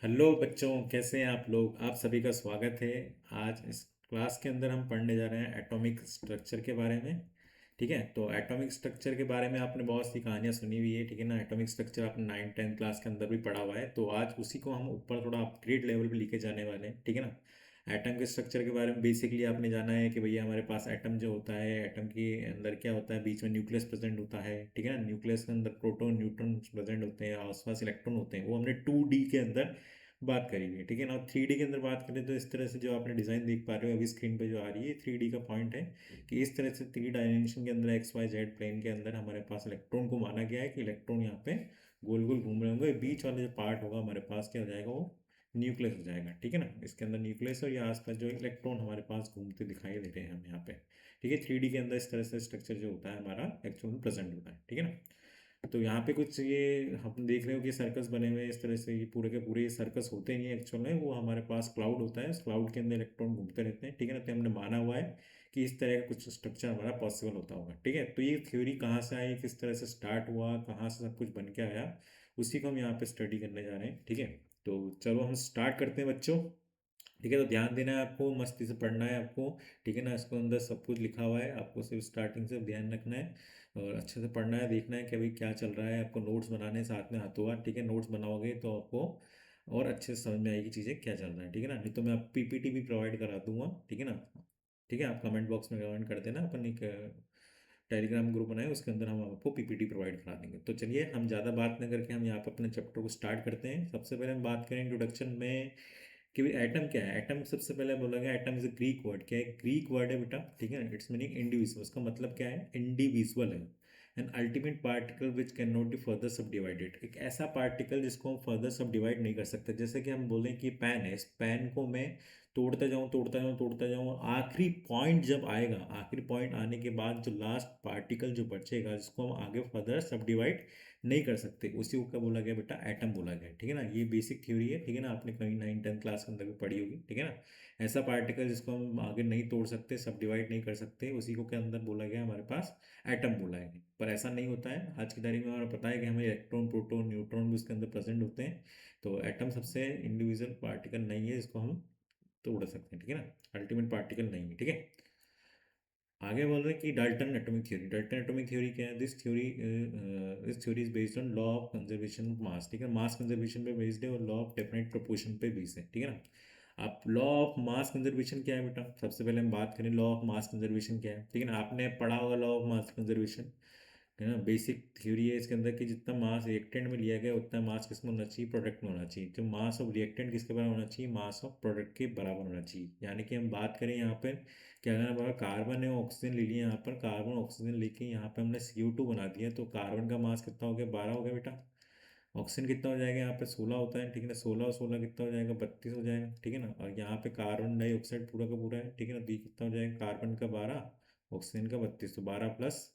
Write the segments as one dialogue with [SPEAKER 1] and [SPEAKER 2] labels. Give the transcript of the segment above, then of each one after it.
[SPEAKER 1] Hello बच्चों, कैसे हैं आप लोग। आप सभी का स्वागत है। आज इस क्लास के अंदर हम पढ़ने जा रहे हैं एटॉमिक स्ट्रक्चर के बारे में। ठीक है, तो एटॉमिक स्ट्रक्चर के बारे में आपने बहुत सी कहानियाँ सुनी हुई है। ठीक है ना, एटॉमिक स्ट्रक्चर आपने 9th 10th क्लास के अंदर भी पढ़ा हुआ है। तो आज उसी को हम ऊपर थोड़ा अपग्रेड लेवल पे लेके जाने वाले हैं। ठीक है ना। एटम के स्ट्रक्चर के बारे में बेसिकली आपने जाना है कि भैया हमारे पास एटम जो होता है, एटम के अंदर क्या होता है, बीच में न्यूक्लियस प्रेजेंट होता है। ठीक है ना, न्यूक्लियस के अंदर प्रोटॉन न्यूट्रॉन प्रेजेंट होते हैं, आसपास इलेक्ट्रॉन होते हैं। वो हमने 2D के अंदर बात करी है। ठीक है ना, 3D के अंदर बात करें तो इस तरह से जो आपने डिज़ाइन देख पा रहे हो अभी स्क्रीन पे जो आ रही है, 3D का पॉइंट है कि इस तरह से 3 डायमेंशन के अंदर XYZ प्लेन के अंदर हमारे पास इलेक्ट्रॉन को माना गया है कि इलेक्ट्रॉन यहाँ पे गोल गोल घूम रहे होंगे। बीच वाला जो पार्ट होगा हमारे पास क्या हो जाएगा, वो न्यूक्लियस हो जाएगा। ठीक है ना, इसके अंदर न्यूक्लियस और ये आसपास जो इलेक्ट्रॉन हमारे पास घूमते दिखाई दे रहे हैं हम यहाँ पे। ठीक है, 3D के अंदर इस तरह से स्ट्रक्चर जो होता है हमारा एक्चुअल में प्रेजेंट होता है। ठीक है ना। तो यहाँ पे कुछ ये हम देख रहे हो कि सर्कस बने हुए हैं इस तरह से। ये पूरे के पूरे सर्कस होते नहीं है एक्चुअल में, वो हमारे पास क्लाउड होता है। उस क्लाउड के अंदर इलेक्ट्रॉन घूमते रहते हैं। ठीक है ना, तो हमने माना हुआ है कि इस तरह का कुछ स्ट्रक्चर हमारा पॉसिबल होता होगा। ठीक है, तो ये थ्योरी कहाँ से आई, किस तरह से स्टार्ट हुआ, कहाँ से सब कुछ बन के आया, उसी को हम यहाँ पे स्टडी करने जा रहे हैं। ठीक है, तो चलो हम स्टार्ट करते हैं बच्चों। ठीक है, तो ध्यान देना है आपको, मस्ती से पढ़ना है आपको। ठीक है ना, इसको अंदर सब कुछ लिखा हुआ है, आपको सिर्फ स्टार्टिंग से ध्यान रखना है और अच्छे से पढ़ना है, देखना है कि अभी क्या चल रहा है। आपको नोट्स बनाने हैं साथ में हाथों हाथ। ठीक है, नोट्स बनाओगे तो आपको और अच्छे से समझ में आएगी चीज़ें क्या चल रहा है। ठीक है ना, नहीं तो मैं आप PPT भी प्रोवाइड करा दूंगा। ठीक है ना। ठीक है, आप कमेंट बॉक्स में कमेंट कर देना। अपन एक टेलीग्राम ग्रुप बनाए, उसके अंदर हम आपको PPT प्रोवाइड करा देंगे। तो चलिए हम ज़्यादा बात न करके हम यहाँ पर अपने चैप्टर को स्टार्ट करते हैं। सबसे पहले हम बात करें इंट्रोडक्शन में कि भाई एटम क्या है। एटम सबसे पहले बोला गया atom is a Greek word. क्या है, ग्रीक वर्ड है बेटा। ठीक है, इट्स मीनिंग इंडिविजुअल। उसका मतलब क्या है, इंडिविजुअल है। An ultimate particle which can not be further सब डिवाइडेड। एक ऐसा पार्टिकल जिसको हम फर्दर सब डिवाइड नहीं कर सकते। जैसे कि हम बोलें कि पेन है, इस पेन को मैं तोड़ता जाऊँ तोड़ता जाऊँ तोड़ता जाऊँ, आखिरी पॉइंट जब आएगा, आखिरी पॉइंट आने के बाद जो लास्ट पार्टिकल जो बचेगा जिसको हम आगे फर्दर सब डिवाइड नहीं कर सकते, उसी को क्या बोला गया बेटा, एटम बोला गया। ठीक है ना, ये बेसिक थ्योरी है। ठीक है ना, आपने कहीं 9th 10th क्लास के अंदर भी पढ़ी होगी। ठीक है ना, ऐसा पार्टिकल जिसको हम आगे नहीं तोड़ सकते, सब डिवाइड नहीं कर सकते, उसी को के अंदर बोला गया हमारे पास एटम बोला है। पर ऐसा नहीं होता है। आज की तारीख में हमें पता है कि हमें इलेक्ट्रॉन प्रोटॉन न्यूट्रॉन भी उसके अंदर प्रेजेंट होते हैं। तो एटम सबसे इंडिविजुअल पार्टिकल नहीं है जिसको हम तोड़ सकते हैं। ठीक है ना, अल्टीमेट पार्टिकल नहीं है। ठीक है, आगे बोल रहे हैं कि Dalton atomic theory. Dalton atomic theory क्या है, this theory is based on law of conservation of mass. ठीक है, मास कंजर्वेशन पे बेस्ड है और लॉ ऑफ डेफिनेट प्रोपोर्शन पे बेस्ड है। ठीक है ना। आप लॉ ऑफ मास कंजर्वेशन क्या है बेटा, सबसे पहले हम बात करें लॉ ऑफ मास कंजर्वेशन क्या है। ठीक है ना, आपने पढ़ा होगा लॉ ऑफ मास कंजर्वेशन। है ना, बेसिक थ्योरी है इसके अंदर कि जितना मास रिएक्टेंट में लिया गया उतना मास किसमें होना चाहिए, प्रोडक्ट में होना चाहिए। तो मास ऑफ रिएक्टेंट किसके बराबर होना चाहिए, मास ऑफ प्रोडक्ट के बराबर होना चाहिए। यानी कि हम बात करें यहाँ पर क्या करना पड़ा, कार्बन है ऑक्सीजन ले लिया, यहाँ पर कार्बन ऑक्सीजन लेके यहाँ पे हमने CO2 बना दिया। तो कार्बन का मास कितना हो गया, 12 हो गया बेटा। ऑक्सीजन कितना हो जाएगा, यहाँ पे 16 होता है। ठीक है ना, 16 और 16 कितना हो जाएगा, 32 हो जाएगा। ठीक है ना, और यहाँ पे कार्बन डाइऑक्साइड पूरा का पूरा है। ठीक है ना, तो ये कितना हो जाएगा, कार्बन का 12, ऑक्सीजन का 32। तो 12 +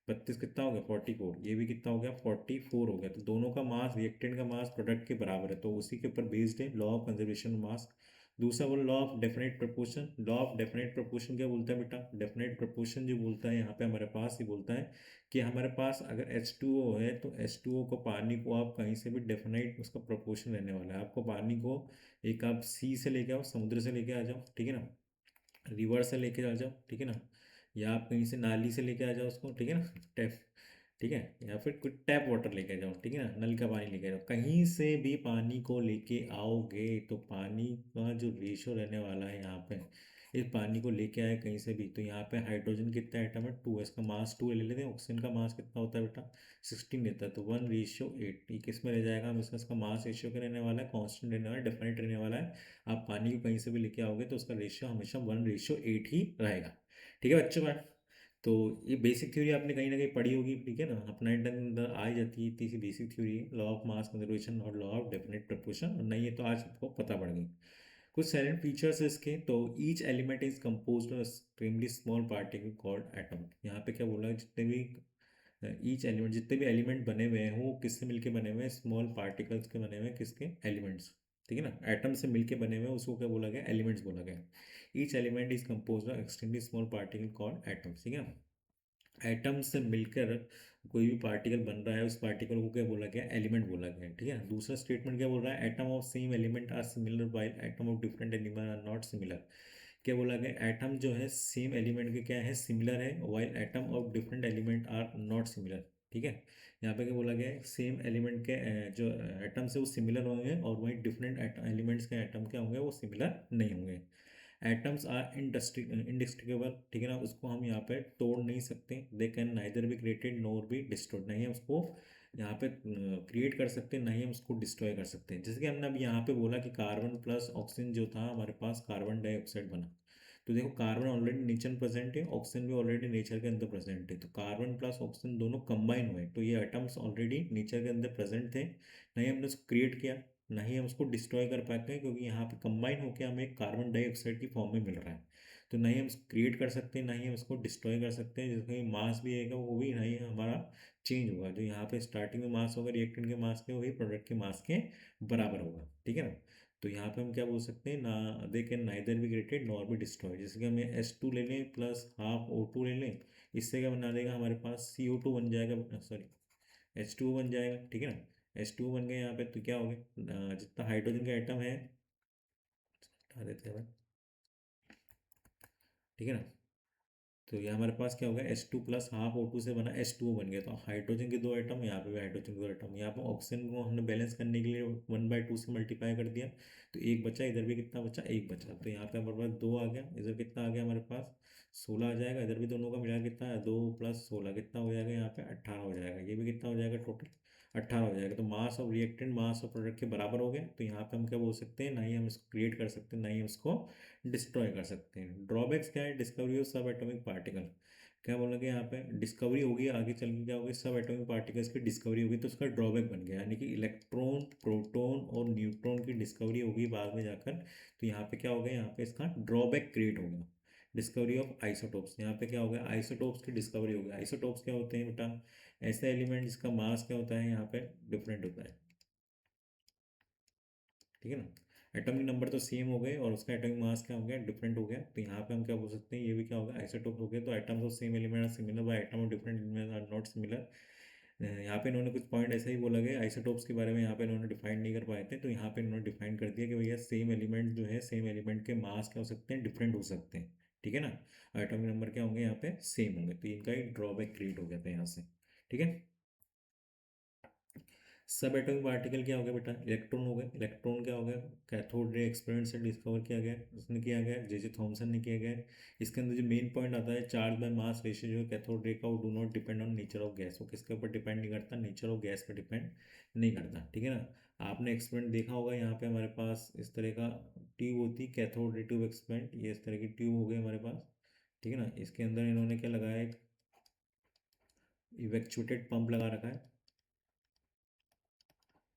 [SPEAKER 1] 32 कितना हो गया, 44। ये भी कितना हो गया, 44 हो गया। तो दोनों का मास, रिएक्टेंट का मास प्रोडक्ट के बराबर है। तो उसी के ऊपर बेस्ड है लॉ ऑफ कंजर्वेशन मास। दूसरा बोलो law of definite proportion. Law of definite proportion क्या बोलता है बेटा, डेफिनेट प्रोपोर्शन जो बोलता है यहाँ पे हमारे पास ये बोलता है कि हमारे पास अगर H2O है तो H2O को, पानी को आप कहीं से भी डेफिनेट उसका प्रोपोर्शन रहने वाला है। आपको पानी को एक आप सी से लेके आओ, समुद्र से लेके आ जाओ। ठीक है ना, रिवर से लेके आ जाओ। ठीक है ना, या आप कहीं से नाली से लेके आ जाओ उसको। ठीक है ना, टैप। ठीक है, या फिर कुछ टैप वाटर लेके जाओ। ठीक है ना, नल का पानी लेके जाओ, कहीं से भी पानी को लेके आओगे तो पानी का जो रेशो रहने वाला है यहाँ पे, इस पानी को लेके आए कहीं से भी, तो यहाँ पे हाइड्रोजन कितना एटम है, 2 है। इसका मास 2 ले लेते हैं। ऑक्सीजन का मास कितना होता है बेटा, 16 रहता है। तो 1:8। ये किस में रह जाएगा, हम इसका मास रेशियो क्या रहने वाला है, कॉन्स्टेंट रहने वाला है, डेफिनेट रहने वाला है। आप पानी को कहीं से भी लेके आओगे तो उसका रेशियो हमेशा 1:8 ही रहेगा। ठीक है बच्चों बात। तो ये बेसिक थ्योरी आपने कहीं ना कहीं पढ़ी होगी। ठीक है ना, अपना इंटर अंदर आ ही जाती है इतनी सी basic theory, law of mass conservation और लॉ ऑफ डेफिनेट प्रोपोर्शन। और नहीं है तो आज आपको पता पड़ गई। कुछ साइलेंट फीचर्स है इसके। तो each element is composed of extremely small particle called atom. यहाँ पे क्या बोला है, जितने भी ईच एलिमेंट, जितने भी एलिमेंट बने हुए हैं वो किससे मिलके बने हुए हैं, स्मॉल पार्टिकल्स के बने हुए हैं, किसके, एलिमेंट्स। ठीक है ना, एटम से मिलके बने हुए हैं, उसको क्या बोला गया, एलिमेंट्स बोला गया। Each element is compose of extremely small particle called atoms. ठीक है ना, एटम से मिलकर कोई भी पार्टिकल बन रहा है, उस पार्टिकल को क्या बोला गया, एलिमेंट बोला गया, ठीक है। दूसरा स्टेटमेंट क्या बोल रहा है, atom of same element are similar while atom of different element are not similar. क्या बोला गया, एटम जो है सेम एलिमेंट के क्या है, सिमिलर है, while atom of different element are not similar, ठीक है। यहाँ पे क्या बोला गया है, सेम एलिमेंट के जो एटम से वो सिमिलर होंगे, और वही डिफरेंट एलिमेंट्स के एटम क्या होंगे, वो सिमिलर नहीं होंगे। एटम्स आर इंडिस्टिंगेबल, ठीक है ना, उसको हम यहाँ पे तोड़ नहीं सकते। They can neither be created NOR be destroyed, नहीं हम उसको यहाँ पे क्रिएट कर सकते हैं, नहीं हम उसको डिस्ट्रॉय कर सकते हैं। जैसे कि हमने अभी यहाँ पे बोला कि कार्बन प्लस ऑक्सीजन जो था हमारे पास कार्बन डाइऑक्साइड बना। तो देखो कार्बन ऑलरेडी नेचर में प्रेजेंट है, ऑक्सीजन भी ऑलरेडी नेचर के अंदर प्रेजेंट है, तो कार्बन प्लस ऑक्सीजन दोनों कंबाइन हुए, तो ये एटम्स ऑलरेडी नेचर के अंदर प्रेजेंट थे, नहीं हमने उसको क्रिएट किया, नहीं हम उसको डिस्ट्रॉय कर पाते हैं, क्योंकि यहाँ पे कंबाइन होकर हमें कार्बन डाइऑक्साइड की फॉर्म में मिल रहा है। तो नहीं हम क्रिएट कर सकते, नहीं हम उसको डिस्ट्रॉय कर सकते हैं। जिसका मास भी आएगा वो भी नहीं हमारा चेंज होगा, जो यहाँ पे स्टार्टिंग में मास होगा रिएक्टेंट के मास के, वही प्रोडक्ट के मास के बराबर होगा, ठीक है ना। तो यहाँ पे हम क्या बोल सकते हैं ना, they can neither be created nor be destroyed. जैसे कि हमें H2 ले लें प्लस हाफ O2 ले लें, इससे क्या बना देगा हमारे पास CO2 बन जाएगा, सॉरी H2O बन जाएगा, ठीक है ना। H2O बन गया यहाँ पे, तो क्या हो गया, जितना हाइड्रोजन का एटम है हटा देते हैं, ठीक है ना। तो ये हमारे पास क्या होगा, H2 प्लस हाफ O2 से बना H2O बन गया। तो हाइड्रोजन के दो एटम, यहाँ पे भी हाइड्रोजन के दो एटम, यहाँ पे ऑक्सीजन को हमने बैलेंस करने के लिए 1/2 से मल्टीप्लाई कर दिया, तो एक बचा, इधर भी कितना बचा, एक बचा। तो यहाँ पे हमारे पास दो आ गया, इधर कितना आ गया हमारे पास 16 आ जाएगा, इधर भी दोनों का मिला कितना है, 2 + 16 कितना हो जाएगा, यहाँ पे 18 हो जाएगा, ये भी कितना हो जाएगा, टोटल 18 हो जाएगा। तो mass of reactant mass of product के बराबर हो गया। तो यहाँ पे हम क्या बोल सकते हैं, ना ही हम इसको क्रिएट कर सकते हैं, ना ही हम इसको डिस्ट्रॉय कर सकते हैं। ड्रॉबैक्स क्या है, डिस्कवरी ऑफ सब एटॉमिक पार्टिकल, क्या बोलोगे यहाँ पे, डिस्कवरी होगी आगे चल के, क्या होगी, सब एटॉमिक पार्टिकल्स की डिस्कवरी होगी, तो उसका ड्रॉबैक बन गया, यानी कि इलेक्ट्रॉन प्रोटॉन और न्यूट्रॉन की डिस्कवरी होगी बाद में जाकर। तो यहाँ पे क्या हो गया, यहाँ पे इसका ड्रॉबैक क्रिएट हो गया। डिस्कवरी ऑफ आइसोटोप्स, यहाँ पे क्या हो गया, आइसोटोप्स की डिस्कवरी हो गई। आइसोटोप्स क्या होते हैं बेटा, ऐसे एलिमेंट जिसका मास क्या होता है, यहाँ पे डिफरेंट होता है, ठीक है ना। एटॉमिक नंबर तो सेम हो गए और उसका एटॉमिक मास क्या हो गया, डिफरेंट हो गया। तो यहाँ पे हम क्या बोल सकते हैं, ये भी क्या होगा, आइसोटोप हो गया। तो atoms of same element are similar by atom of different element are not similar. यहाँ पे इन्होंने कुछ पॉइंट ऐसा ही बोला गया आइसोटोप्स के बारे में, यहाँ पे इन्होंने डिफाइन नहीं कर पाए थे, तो यहाँ पे इन्होंने डिफाइन कर दिया कि भैया सेम एलिमेंट जो है, सेम एलिमेंट के मास क्या हो सकते हैं, डिफरेंट हो सकते हैं, ठीक है ना। एटॉमिक नंबर क्या होंगे यहाँ पे, सेम होंगे, तो इनका एक ड्रॉबैक क्रिएट हो गया था यहाँ से, ठीक है। सब एटॉमिक पार्टिकल क्या हो गया बेटा, इलेक्ट्रॉन हो गए। इलेक्ट्रॉन क्या हो गया, कैथोड रे एक्सपेरिमेंट से डिस्कवर किया गया, उसने किया गया, जे थॉमसन ने किया गया। इसके अंदर जो मेन पॉइंट आता है, चार्ज बाय मास रेशियो जो है कैथोड रे का, वो do not depend on nature of gas, वो किसके ऊपर डिपेंड नहीं करता, नेचर ऑफ गैस पर डिपेंड नहीं करता, ठीक है ना। आपने एक्सपेरिमेंट देखा होगा, यहाँ पे हमारे पास इस तरह का ट्यूब होती, कैथोड रे ट्यूब एक्सपेरिमेंट, ये इस तरह की ट्यूब हो गई हमारे पास, ठीक है ना। इसके अंदर इन्होंने क्या लगाया, एक इवेक्चुएटेड पंप लगा रखा है,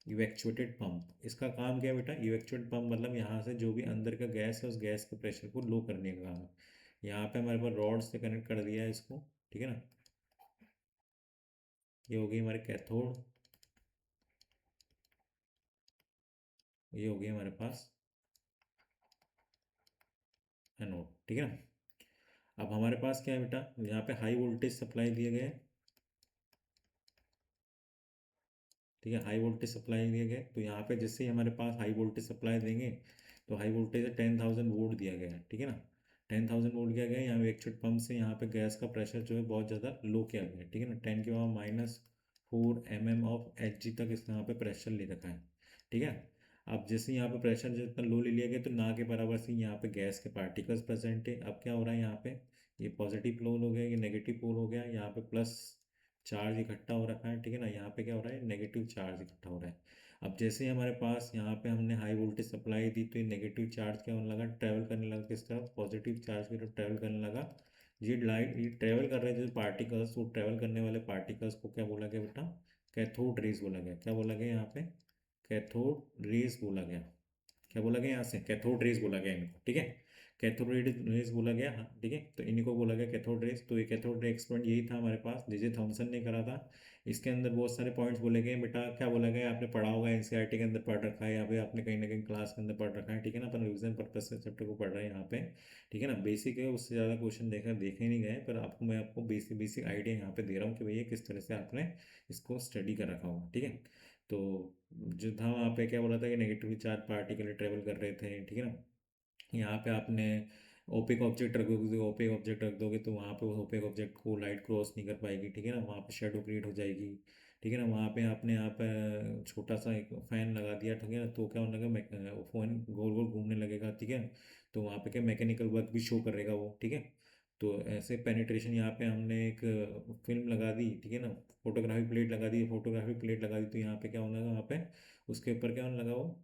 [SPEAKER 1] इवेक्चुएटेड पंप। इसका काम क्या है बेटा, इवेक्चुएट पंप मतलब यहाँ से जो भी अंदर का गैस है, उस गैस के प्रेशर को लो करने का काम है। यहाँ पे हमारे पास रॉड से कनेक्ट कर दिया है इसको, ठीक है ना। ये हो गई हमारे कैथोड, ये हो गई हमारे पास एनोड, ठीक है ना। अब हमारे पास क्या है बेटा, यहाँ पे हाई वोल्टेज सप्लाई दिए गए, ठीक है, हाई वोल्टेज सप्लाई दिए गए। तो यहाँ पे जैसे ही हमारे पास हाई वोल्टेज सप्लाई देंगे, तो हाई वोल्टेज 10,000 वोल्ट दिया गया है, ठीक है ना। 10,000 वोल्ट दिया गया है, यहाँ पे एक पंप से यहाँ पे गैस का प्रेशर जो है बहुत ज़्यादा लो किया गया है, ठीक है ना। 10⁻⁻⁴ mm ऑफ Hg तक इसका यहाँ पे प्रेशर ले रखा है, ठीक है। अब जैसे यहाँ पे प्रेशर जितना लो ले लिया गया, तो ना के बराबर से यहाँ पे गैस के पार्टिकल्स प्रेजेंट है। अब क्या हो रहा है, यहाँ पे ये पॉजिटिव पोल हो गया, ये नेगेटिव पोल हो गया, यहाँ पे प्लस चार्ज इकट्ठा हो रखा है, ठीक है ना। यहाँ पे क्या हो रहा है, नेगेटिव चार्ज इकट्ठा हो रहा है। अब जैसे ही हमारे पास यहाँ पे हमने हाई वोल्टेज सप्लाई दी, तो ये नेगेटिव चार्ज क्या होने लगा, ट्रैवल करने लगा किस तरफ, पॉजिटिव चार्ज की तरफ ट्रैवल करने लगा। ये लाइट, ये ट्रैवल कर रहे थे जो पार्टिकल्स, वो ट्रैवल करने वाले पार्टिकल्स को क्या बोला गया बेटा, कैथोड रेज बोला गया। क्या बोला गया यहाँ पे, कैथोड रेज बोला गया। क्या बोला गया यहाँ से, कैथोड रेज बोला गया इनको, ठीक है। कैथोड रेज बोला गया, हाँ ठीक है, तो इन्हीं को बोला गया कैथोड रेज। तो ये कैथोड रे एक्सपेरिमेंट यही था हमारे पास, जे थॉमसन ने करा था। इसके अंदर बहुत सारे पॉइंट्स बोले गए बेटा, क्या बोला गया आपने पढ़ा होगा, एनसीईआरटी के अंदर पढ़ रखा है, या फिर आपने कहीं ना कहीं क्लास के अंदर पढ़ रखा है, ठीक है ना, अपन रिविजन पर्पज से चैप्टर को पढ़ रहे हैं यहाँ पे, ठीक है ना, बेसिक है, उससे ज़्यादा क्वेश्चन देखे नहीं गए, पर आपको मैं आपको बेसिक बेसिक आइडिया यहाँ पे दे रहा हूँ कि भैया किस तरह से आपने इसको स्टडी कर रखा होगा, ठीक है। तो जो था वहाँ पे क्या बोला था कि नेगेटिवली चार्ज पार्टिकल ट्रेवल कर रहे थे, ठीक है ना। यहाँ पे आपने ओपेक ऑब्जेक्ट रखोगे, ओपेक ऑब्जेक्ट रख दोगे तो वहाँ पे उस ओपेक ऑब्जेक्ट को लाइट क्रॉस नहीं कर पाएगी, ठीक है ना, वहाँ पे शेडो क्रिएट हो जाएगी, ठीक है ना। वहाँ पे आपने यहाँ पे छोटा सा एक फैन लगा दिया, ठीक है ना, तो क्या होने लगा, फैन गोल गोल घूमने लगेगा, ठीक है। तो वहाँ पे क्या मैकेनिकल वर्क भी शो करेगा वो, ठीक है। तो ऐसे पेनिट्रेशन यहाँ पे हमने एक फिल्म लगा दी, ठीक है ना, फोटोग्राफी प्लेट लगा दी, फोटोग्राफी प्लेट लगा दी, तो यहाँ पे क्या होने लगा, वहाँ पे उसके ऊपर क्या होने लगा वो,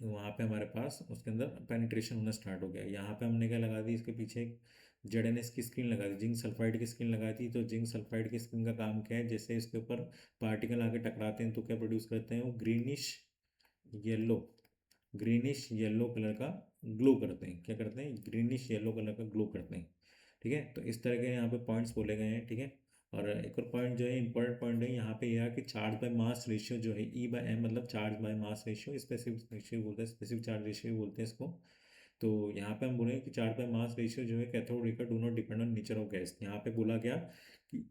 [SPEAKER 1] वहाँ पे हमारे पास उसके अंदर पेनिट्रेशन होना स्टार्ट हो गया। यहाँ पे हमने क्या लगा दी, इसके पीछे एक जेडएनएस की स्क्रीन लगा दी, जिंक सल्फाइड की स्क्रीन लगा दी। तो जिंक सल्फाइड की स्क्रीन का काम क्या है, जैसे इसके ऊपर पार्टिकल आके टकराते हैं तो क्या प्रोड्यूस करते हैं वो, येलो ग्रीनिश येलो कलर का ग्लो करते हैं, क्या करते हैं, ग्रीनिश येलो कलर का ग्लो करते हैं, ठीक है। तो इस तरह के यहाँ पे पॉइंट्स बोले गए हैं, ठीक है। और एक और पॉइंट जो है इंपॉर्टेंट पॉइंट है यहाँ पे यह है कि चार्ज बाय मास रेशियो जो है, ई बाय एम मतलब charge by mass ratio, specific ratio बोलते हैं, स्पेसिफिक चार्ज रेशियो बोलते हैं इसको। तो यहाँ पे हम बोले कि चार्ज बाय मास रेशियो जो है कैथोड रे का do not depend on nature of gas. यहाँ पे बोला गया कि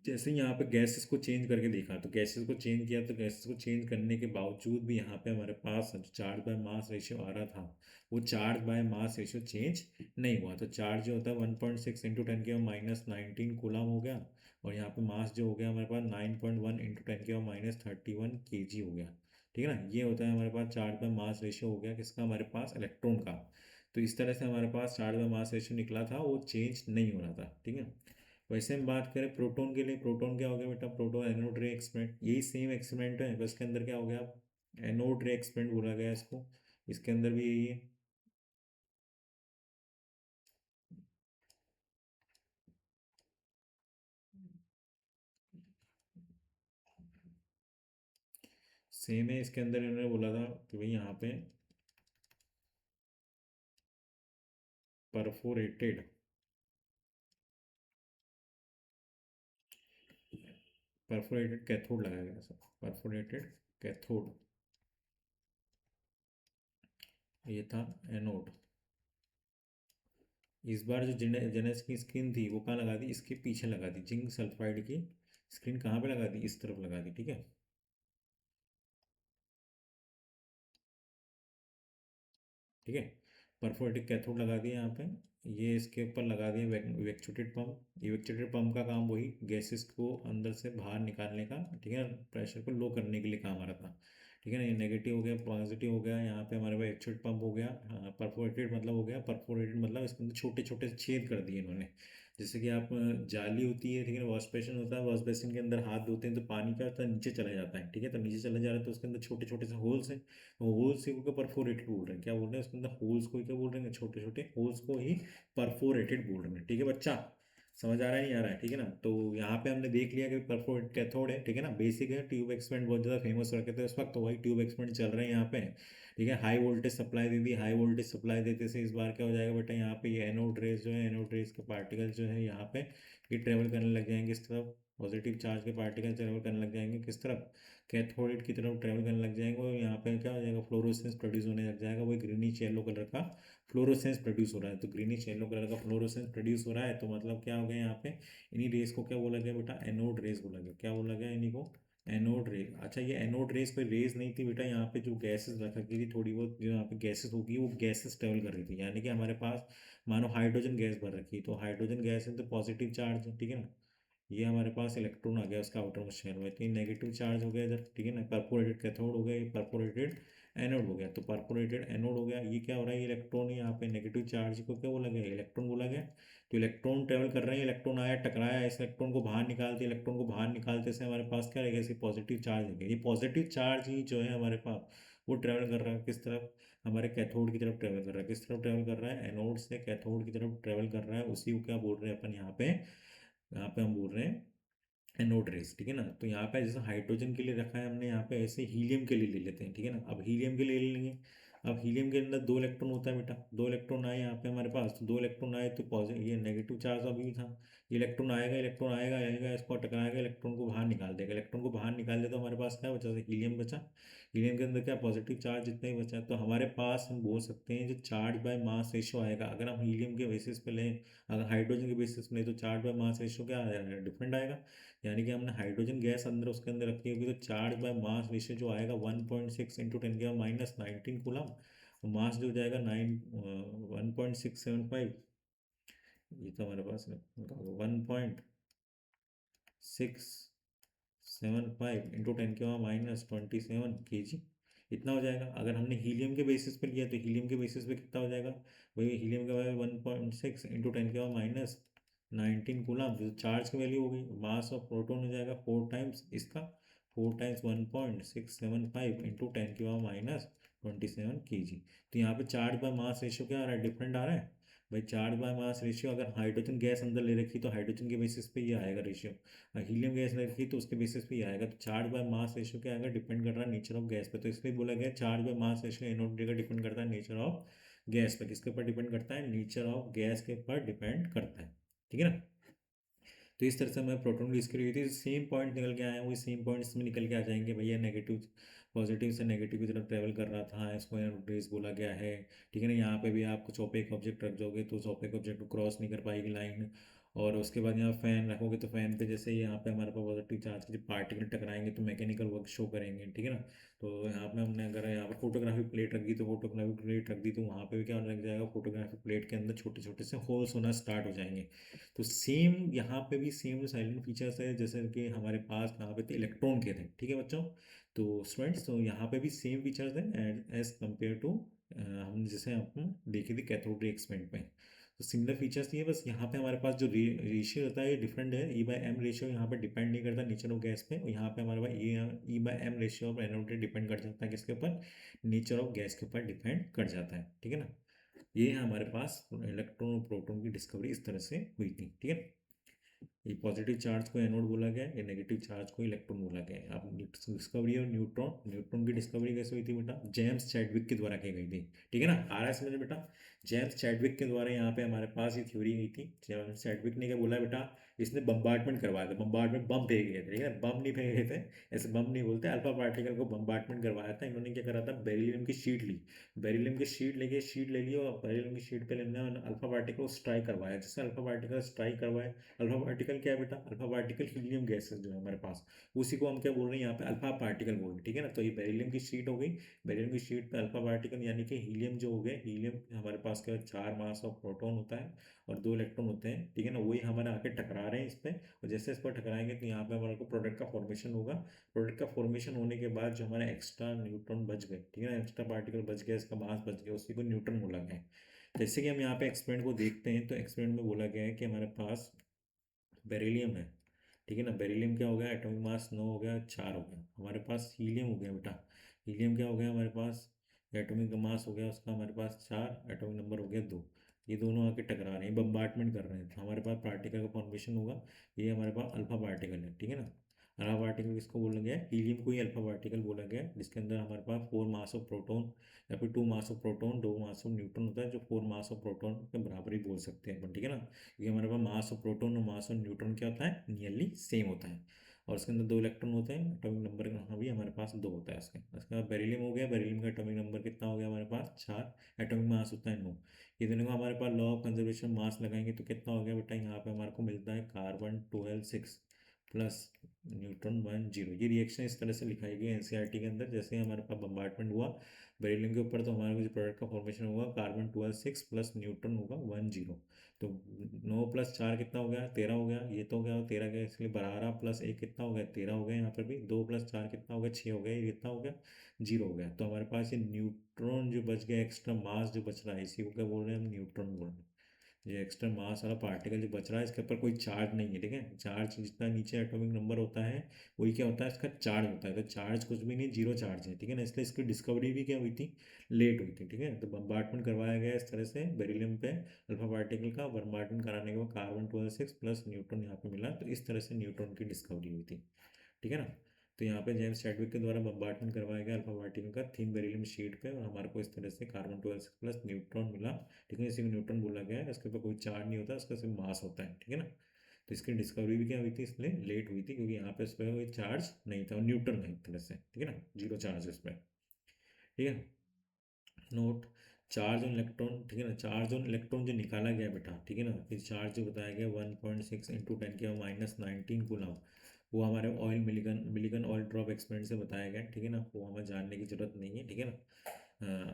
[SPEAKER 1] जैसे यहाँ पे गैसेस को चेंज करके देखा, तो गैसेस को चेंज किया, तो गैसेस को चेंज करने के बावजूद भी यहाँ पे हमारे पास जो चार्ज बाय मास रेशियो आ रहा था, वो charge by mass ratio change नहीं हुआ। तो चार्ज जो होता है 1.6 इंटू 10⁻⁻19 कूलम हो गया, और यहाँ पे मास जो हो गया हमारे पास 9.1 इंटू 10⁻31 केजी हो गया, ठीक है ना। ये होता है हमारे पास चार्ज बाय मास रेशियो हो गया किसका, हमारे पास इलेक्ट्रॉन का। तो इस तरह से हमारे पास चार्ज बाय मास रेशियो निकला था, वो चेंज नहीं हो रहा था, ठीक है। वैसे हम बात करें प्रोटॉन के लिए, प्रोटॉन क्या हो गया बेटा, प्रोटॉन एनोड रे एक्सपेरिमेंट, यही सेम एक्सपेरिमेंट है, बस इसके अंदर क्या हो गया, एनोड रे एक्सपेरिमेंट बोला गया इसको, इसके अंदर भी यही है। सेम है, इसके अंदर इन्होंने बोला था कि भाई यहाँ पे परफोरेटेड परफोरेटेड कैथोड लगाया गया था, परफोरेटेड कैथोड, ये था एनोड। इस बार जो जेनेस की स्क्रीन थी वो कहाँ लगा दी, इसके पीछे लगा दी, जिंक सल्फाइड की स्क्रीन कहाँ पे लगा दी, इस तरफ लगा दी, ठीक है। ठीक है, परफोरेटिक कैथोड लगा दिया यहाँ पे, ये इसके ऊपर लगा दिया इवेक्चुएटेड पंप। इवेक्चुएटेड पंप का काम वही गैसेस को अंदर से बाहर निकालने का, ठीक है, प्रेशर को लो करने के लिए काम आ रहा था, ठीक है ना। ये नेगेटिव हो गया, पॉजिटिव हो गया, यहाँ पे हमारे पास एक्चुएट पंप हो गया, परफोरेटेड मतलब हो गया, परफोरेटेड मतलब इसके अंदर छोटे छोटे छेद कर दिए इन्होंने। जैसे कि आप जाली होती है, ठीक है, वॉश बेसिन होता है, वॉश बेसिन के अंदर हाथ धोते हैं तो पानी क्या होता है, नीचे चला जाता है, ठीक है, तो नीचे चला जा रहा है तो उसके अंदर छोटे छोटे से होल्स हैं, होल्स को परफोरेटेड बोल रहे हैं, क्या बोल रहे हैं उसके अंदर होल्स को ही क्या बोल रहे हैं, छोटे छोटे होल्स को ही परफोरेटेड बोल रहे हैं, ठीक है बच्चा, समझ आ रहा है नहीं आ रहा है, ठीक है ना। तो यहाँ पे हमने देख लिया कि परफोरेट कैथोड है, ठीक है ना, बेसिक है। ट्यूब एक्सपेरिमेंट बहुत ज़्यादा फेमस रखे थे उस वक्त, तो वही ट्यूब एक्सपेरिमेंट चल रहे हैं यहाँ पे, ठीक है। हाई वोल्टेज सप्लाई दे दी, हाई वोल्टेज सप्लाई देते से इस बार क्या हो जाएगा बेटा, यहाँ पे ये एनोड रेज जो है, एनोड रेज के पार्टिकल जो है यहाँ पे ये ट्रेवल करने लग जाएंगे इस तरफ, पॉजिटिव चार्ज के पार्टिकल ट्रेवल करने लग जाएंगे किस तरफ, कैथोड की तरफ ट्रेवल करने लग जाएंगे, और यहाँ पे क्या हो जाएगा, फ्लोरोसेंस प्रोड्यूस होने लग जाएगा, वही ग्रीनिश येलो कलर का फ्लोरोसेंस प्रोड्यूस हो रहा है। तो ग्रीनिश येलो कलर का फ्लोरोसेंस प्रोड्यूस हो रहा है, तो मतलब क्या हो गया यहाँ पे, इन्हीं रेस को क्या बोला गया बेटा, एनोड रेस बोला गया, क्या बोला गया इन्हीं को, एनोड रे। अच्छा, ये एनोड रेस कोई रेस नहीं थी बेटा, यहाँ पे जो गैसेस रख रखी थी थोड़ी बहुत, जो यहाँ पे गैसेस होगी वो गैसेस ट्रेवल कर रही थी, यानी कि हमारे पास मानो हाइड्रोजन गैस भर रखी, तो हाइड्रोजन गैस है तो पॉजिटिव चार्ज है, ठीक है ना। ये हमारे पास इलेक्ट्रॉन आ गया उसका आउटर मोस्ट शेल में, तो ये नेगेटिव चार्ज हो गया इधर, ठीक है ना। परफोरेटेड कैथोड हो गया, ये परफोरेटेड एनोड हो गया, तो परफोरेटेड एनोड हो गया, ये क्या हो रहा है, ये इलेक्ट्रॉन यहाँ पे नेगेटिव चार्ज को क्या बोला गया, इलेक्ट्रॉन बोला गया। तो इलेक्ट्रॉन ट्रेवल कर रहे हैं, इलेक्ट्रॉन आया टकराया, इस इलेक्ट्रॉन को बाहर निकालते, इलेक्ट्रॉन को बाहर निकालते से हमारे पास क्या रहेगा, इसे पॉजिटिव चार्ज है, ये पॉजिटिव चार्ज ही जो है हमारे पास वो ट्रेवल कर रहा है किस तरफ, हमारे कैथोड की तरफ ट्रेवल कर रहा है, किस तरफ ट्रेवल कर रहा है, एनोड से कैथोड की तरफ ट्रेवल कर रहा है, उसी को क्या बोल रहे हैं अपन यहाँ पे, यहाँ पे हम बोल रहे हैं एनोड रेस, ठीक है ना। तो यहाँ पे जैसे हाइड्रोजन के लिए रखा है हमने, यहाँ पे ऐसे हीलियम के लिए ले लेते हैं, ठीक है ना। अब हीलियम के लिए ले लेंगे, अब हीलियम के अंदर 2 इलेक्ट्रॉन होता है बेटा, 2 इलेक्ट्रॉन आए यहाँ पे हमारे पास, तो 2 इलेक्ट्रॉन आए तो पॉजिटिव, ये नेगेटिव चार्ज अभी था, इलेक्ट्रॉन आएगा, इलेक्ट्रॉन आएगा आएगा, इसको टकराएगा, इलेक्ट्रॉन को बाहर निकाल देगा, इलेक्ट्रॉन को बाहर निकाल दे तो हमारे पास क्या बचा, हीलियम बचा, हीलियम के अंदर क्या पॉजिटिव चार्ज जितना ही बचा, तो हमारे पास हम बोल सकते हैं जो चार्ज बाय मास रेशियो आएगा, अगर हम हीलियम के बेसिस पे लें, अगर हाइड्रोजन के बेसिस पे लें, तो चार्ज बाय मास रेशियो क्या आएगा, डिफरेंट आएगा, यानी कि हमने हाइड्रोजन गैस अंदर उसके अंदर रखी होगी, तो चार्ज बाय मास रेशियो जो आएगा 1.6 इंटू 10⁻⁻19 कूलम, मास जो जाएगा 1.675, ये तो हमारे पास 1.675 इंटू 10⁻⁻27 kg, इतना हो जाएगा। अगर हमने हीलियम के बेसिस पे लिया तो हीलियम के बेसिस पे कितना हो जाएगा, वही हीलियम का 1.6 इंटू 10⁻⁻19 कूलम, जो चार्ज की वैल्यू हो गई, मास ऑफ प्रोटॉन हो जाएगा 4 टाइम्स इसका, 4 टाइम्स 1.675 इंटू 10⁻⁻27 kg। तो यहाँ पे चार्ज बाय मास रेशियो क्या आ रहा है, डिफरेंट आ रहा है भाई, चार्ज बाय मास रेशियो, अगर हाइड्रोजन गैस अंदर ले रखी तो हाइड्रोजन के बेसिस पे ये आएगा रेशियो, हीलियम गैस ले रखी तो उसके बेसिस पे ये आएगा, तो चार्ज बाय मास रेशियो क्या आएगा, डिपेंड कर रहा है नेचर ऑफ गैस पे, तो इसलिए बोला गया charge by mass ratio anode का डिपेंड करता है नेचर ऑफ गैस पे, किसके ऊपर डिपेंड करता है, नेचर ऑफ गैस के ऊपर डिपेंड करता है, ठीक है ना। तो इस तरह से हमें प्रोटॉन की डिस्कवरी हुई थी, सेम पॉइंट निकल के आए हैं, वही सेम पॉइंट्स में निकल के आ जाएंगे भैया, नेगेटिव पॉजिटिव से नेगेटिव की तरफ ट्रेवल कर रहा था, इसको रेस बोला गया है, ठीक है ना। यहाँ पे भी आप कुछ ओपेक ऑब्जेक्ट रख दोगे तो उस ओपेक ऑब्जेक्ट को क्रॉस नहीं कर पाएगी लाइन, और उसके बाद यहाँ फैन रखोगे तो फैन पे जैसे यहाँ पे हमारे पास पॉजिटिव चार्ज के पार्टिकल टकराएंगे तो मैकेनिकल वर्क शो करेंगे, ठीक है ना। तो यहाँ पे हमने अगर यहाँ पर फोटोग्राफी प्लेट रख दी तो फोटोग्राफी प्लेट रख दी तो वहाँ पे भी क्या लग जाएगा, फोटोग्राफी प्लेट के अंदर छोटे छोटे से होल्स होना स्टार्ट हो जाएंगे। तो सेम यहाँ पे भी सेम साइलेंट फीचर्स है जैसे कि हमारे पास यहाँ पे थे इलेक्ट्रॉन के थे, ठीक है बच्चों। तो स्टूडेंट्स, तो यहाँ पे भी सेम फीचर्स हैं एज कम्पेयर टू हम जैसे आपने देखी थी कैथोड रे एक्सपेरिमेंट में, तो सिमिलर फीचर्स ये, बस यहाँ पे हमारे पास जो रेशियो होता है ये डिफरेंट है, E/m रेशियो यहाँ पे डिपेंड नहीं करता नेचर ऑफ गैस पे, और यहाँ पे हमारे पास E/m ratio of anode depend कर जाता है किसके ऊपर, नेचर ऑफ गैस के ऊपर डिपेंड कर जाता है, ठीक है ना। ये हमारे पास इलेक्ट्रॉन और प्रोटॉन की डिस्कवरी इस तरह से हुई थी, ठीक है। ये पॉजिटिव चार्ज को एनोड बोला गया, ये नेगेटिव चार्ज को इलेक्ट्रॉन बोला गया। अब डिस्कवरी और न्यूट्रॉन, न्यूट्रॉन की डिस्कवरी कैसे हुई थी बेटा, जेम्स चैडविक के द्वारा की गई थी, ठीक है ना। आ रहा है समझ बेटा, जेम्स चैडविक के द्वारा यहाँ पे हमारे पास ये थ्योरी हुई थी। जेम्स चैडविक ने क्या बोला बेटा, इसने बम्बार्टमेंट करवाया था, बम्बार्टमेंट बम फेंके गए थे, ठीक है, बम नहीं फेंके गए थे, ऐसे बम नहीं बोलते, अल्फा पार्टिकल को बम्बार्टमेंट करवाया था। इन्होंने क्या करा था, बेरिलियम की शीट ली, बेरिलियम की शीट लेके शीट ले ली, और बेरिलियम की शीट पे इन्होंने अल्फा पार्टिकल को स्ट्राइक करवाया, जिससे अल्फा पार्टिकल स्ट्राइक करवाए। अल्फा पार्टिकल क्या है बेटा, अल्फा पार्टिकल हीलियम गैसेस जो है हमारे पास, उसी को हम क्या बोल रहे हैं यहाँ पे, अल्फा पार्टिकल बोल रहे हैं, ठीक है ना। तो ये बेरिलियम की शीट हो गई, बेरिलियम की शीट पे अल्फा पार्टिकल यानी कि हीलियम जो हो गए, हीलियम हमारे पास क्या 4 मास ऑफ प्रोटॉन होता है और 2 इलेक्ट्रॉन होते हैं, ठीक है ना, वही हमारे आके टकरा रहे हैं इस पर, और जैसे इस पर टकराएंगे तो यहाँ पे हमारे को प्रोडक्ट का फॉर्मेशन होगा। प्रोडक्ट का फॉर्मेशन होने के बाद जो हमारे एक्स्ट्रा न्यूट्रॉन बच गए, ठीक है ना, एक्स्ट्रा पार्टिकल बच गया, इसका मास बच गया, उसी को न्यूट्रॉन बोला गया है। जैसे कि हम यहाँ पे एक्सपेरिमेंट को देखते हैं, तो एक्सपेरिमेंट में बोला गया है कि हमारे पास बेरिलियम है, ठीक है ना, बेरिलियम क्या हो गया, एटॉमिक मास 9 हो गया, 4 हो गया। हमारे पास हीलियम हो गया बेटा, हीलियम क्या हो गया हमारे पास, एटॉमिक मास हो गया उसका हमारे पास 4, एटॉमिक नंबर हो गया 2। ये दोनों आके टकरा रहे हैं, बम्बार्टमेंट कर रहे हैं, तो हमारे पास पार्टिकल का फॉर्मेशन होगा। ये हमारे पास अल्फा पार्टिकल है, ठीक है ना। अल्फा पार्टिकल किसको बोला गया है, हीलियम को ही अल्फा पार्टिकल बोला गया है, जिसके अंदर हमारे पास 4 मास ऑफ प्रोटॉन या फिर 2 mass of proton 2 mass of neutron होता है, जो 4 मास ऑफ प्रोटॉन के बराबर ही बोल सकते हैं अपन, ठीक है ना। क्योंकि हमारे पास मास ऑफ प्रोटॉन और मास ऑफ न्यूट्रॉन क्या होता है, नियरली सेम होता है, और उसके अंदर 2 इलेक्ट्रॉन होते हैं, एटॉमिक नंबर यहाँ भी हमारे पास 2 होता है उसके। उसके बाद बेरिलियम हो गया, बेरिलियम का एटॉमिक नंबर कितना हो गया हमारे पास 4, एटॉमिक मास होता है 9। ये दोनों को हमारे पास लॉ ऑफ कंजर्वेशन मास लगाएंगे तो कितना हो गया बेटा, यहाँ पे हमारे को मिलता है कार्बन 12 6 प्लस न्यूट्रॉन 1 0। ये रिएक्शन इस तरह से लिखाई गई एनसीईआरटी के अंदर, जैसे हमारे पास बम्बार्टमेंट हुआ बेरिलियम के ऊपर तो हमारे को जो प्रोडक्ट का फॉर्मेशन होगा कार्बन 12 6 प्लस न्यूट्रॉन होगा 1 0। तो 9 प्लस 4 कितना हो गया, 13 हो गया, ये तो हो गया 13 गया, इसलिए 12 प्लस 1 कितना हो गया, 13 हो गया। यहाँ पर भी 2 प्लस 4 कितना हो गया, 6 हो गया, ये कितना हो गया, 0 हो गया। तो हमारे पास ये न्यूट्रॉन जो बच गया, एक्स्ट्रा मास जो बच रहा है, इसी को क्या बोल रहे हैं हम, न्यूट्रॉन बोल रहे हैं। ये एक्स्ट्रा मास वाला पार्टिकल जो बच रहा है, इसके ऊपर कोई चार्ज नहीं है, ठीक है। चार्ज जितना नीचे एटॉमिक नंबर होता है वही क्या होता है, इसका चार्ज होता है, तो चार्ज कुछ भी नहीं, 0 चार्ज है, ठीक है ना। इसलिए इसकी डिस्कवरी भी क्या हुई थी, लेट हुई थी, ठीक है। तो बम्बार्टमेंट करवाया गया इस तरह से बेरिलियम पे अल्फा पार्टिकल का, बम्बार्टमेंट कराने के बाद कार्बन 12 6 प्लस न्यूट्रॉन यहाँ पे मिला, तो इस तरह से न्यूट्रॉन की डिस्कवरी हुई थी, ठीक है ना। तो यहाँ पे जेम्स चैडविक के द्वारा बम्बार्टमेंट करवाया गया अल्फा पार्टिकल का थिन बेरिलियम शीट पे, और हमारे को इस तरह से कार्बन 12 प्लस न्यूट्रॉन मिला। ठीक है, इसी को न्यूट्रॉन बोला गया है। इसके ऊपर कोई चार्ज नहीं होता, इसका सिर्फ मास होता है। ठीक है ना। तो इसकी डिस्कवरी भी क्या हुई थी, इसलिए लेट हुई थी, क्योंकि यहाँ पे इस पर कोई चार्ज नहीं था, न्यूट्रल है एक तरह से। ठीक है ना, जीरो चार्ज इस पर। ठीक है। Note, charge on electron. ठीक है ना, चार्ज ऑन इलेक्ट्रॉन जो निकाला गया बेटा, ठीक है ना, कि चार्ज जो बताया गया 1.6 इंटू 10⁻⁹ कूलम, वो हमारे ऑयल मिलिगन मिलिगन ऑयल ड्रॉप एक्सपेरिमेंट से बताया गया। ठीक है ना, वो हमें जानने की ज़रूरत नहीं है। ठीक है ना,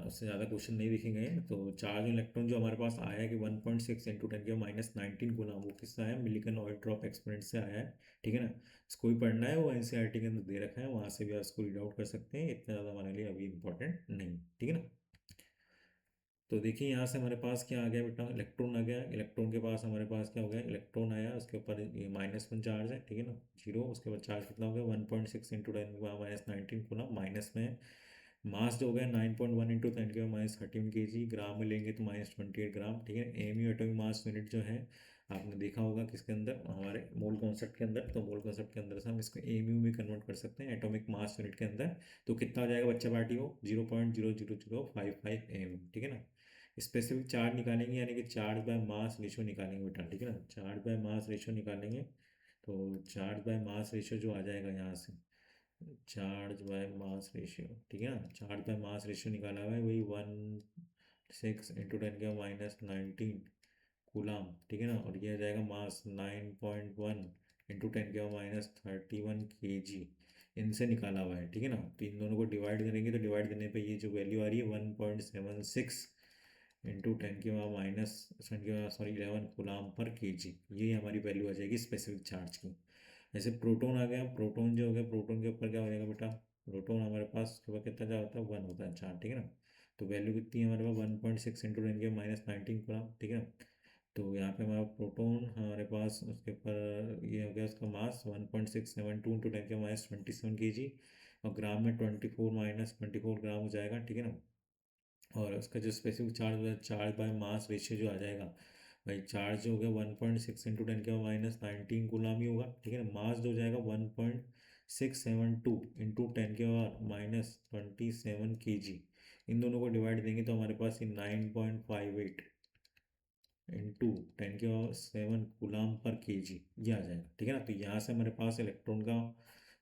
[SPEAKER 1] उससे ज़्यादा क्वेश्चन नहीं दिखेंगे। तो चार्ज ऑन इलेक्ट्रॉन जो हमारे पास आया है कि 1.6 इंटू 10⁻⁹ कूलम, वो किससे आया, मिलिगन ऑयल ड्रॉप एक्सपेरिमेंट से आया है। ठीक है ना, इसको भी पढ़ना है, वो एनसीईआरटी के अंदर दे रखा है, वहाँ से भी आप इसको रीड आउट कर सकते हैं। इतना ज़्यादा हमारे लिए अभी इंपॉर्टेंट नहीं। ठीक है ना। तो देखिए यहाँ से हमारे पास क्या आ गया बेटा, इलेक्ट्रॉन आ गया। इलेक्ट्रॉन के पास हमारे पास क्या हो गया, इलेक्ट्रॉन आया, उसके ऊपर ये -1 चार्ज है। ठीक है ना, जीरो। उसके बाद चार्ज कितना हो गया, 1.6 इंटू 10⁻⁹ कूलम, माइनस में मास जो हो गया 9.1 इंटू 10⁻13 kg, ग्राम में लेंगे तो -28 ग्राम। ठीक है। एमयू एटॉमिक मास यूनिट जो है, आपने देखा होगा किसके अंदर, हमारे मोल कॉन्सेप्ट के अंदर। तो मोल कॉन्सेप्ट के अंदर से हम इसको एमयू में कन्वर्ट कर सकते हैं, एटॉमिक मास यूनिट के अंदर। तो कितना हो जाएगा बच्चा पार्टी को, 0.00055 एम। ठीक है ना। स्पेसिफिक चार्ज निकालेंगे, यानी कि चार्ज बाय मास रेशो निकालेंगे बेटा। ठीक है ना, चार्ज बाय मास रेशो निकालेंगे। तो चार्ज बाय मास रेशो जो आ जाएगा यहाँ से, चार्ज बाय मास रेशियो। ठीक है ना, चार्ज बाय मास रेशियो निकाला हुआ है, वही 1.6 इंटू 10⁻⁹ कूलाम। ठीक है ना, और ये आ जाएगा मास 9.1 इंटू 10⁻31 kg, इनसे निकाला हुआ है। ठीक है ना, तो इन दोनों को डिवाइड करेंगे, तो डिवाइड करने पे ये जो वैल्यू आ रही है 1.76 इंटू 10⁻11 कूलाम पर kg, ये हमारी वैल्यू आ जाएगी स्पेसिफिक चार्ज की। जैसे प्रोटोन आ गया, प्रोटोन जो हो गया, प्रोटोन के ऊपर क्या हो जाएगा बेटा, प्रोटोन हमारे पास के ऊपर कितना क्या होता है, 1 होता है, चार। ठीक है ना, तो वैल्यू कितनी है हमारे पास, 1.6 इंटू 10⁻⁹ कूलम। ठीक है। तो यहाँ पे हमारा प्रोटोन हमारे पास, उसके ऊपर ये हो गया उसका मास 1.672 इंटू 10⁻27 kg, और ग्राम में 24 ग्राम हो जाएगा। ठीक है ना। और उसका जो specific charge, charge by mass ratio जो आ जाएगा, भाई चार्ज जो हो गया 1.6 इंटू 10⁻⁹ कूलम ही होगा। ठीक है ना, मास जो हो जाएगा 1.672 इंटू 10⁻⁻27 kg। इन दोनों को डिवाइड देंगे तो हमारे पास ये 9.58 इंटू 10⁻7 कूलाम पर kg, ये आ जाएगा। ठीक है ना, तो यहाँ से हमारे पास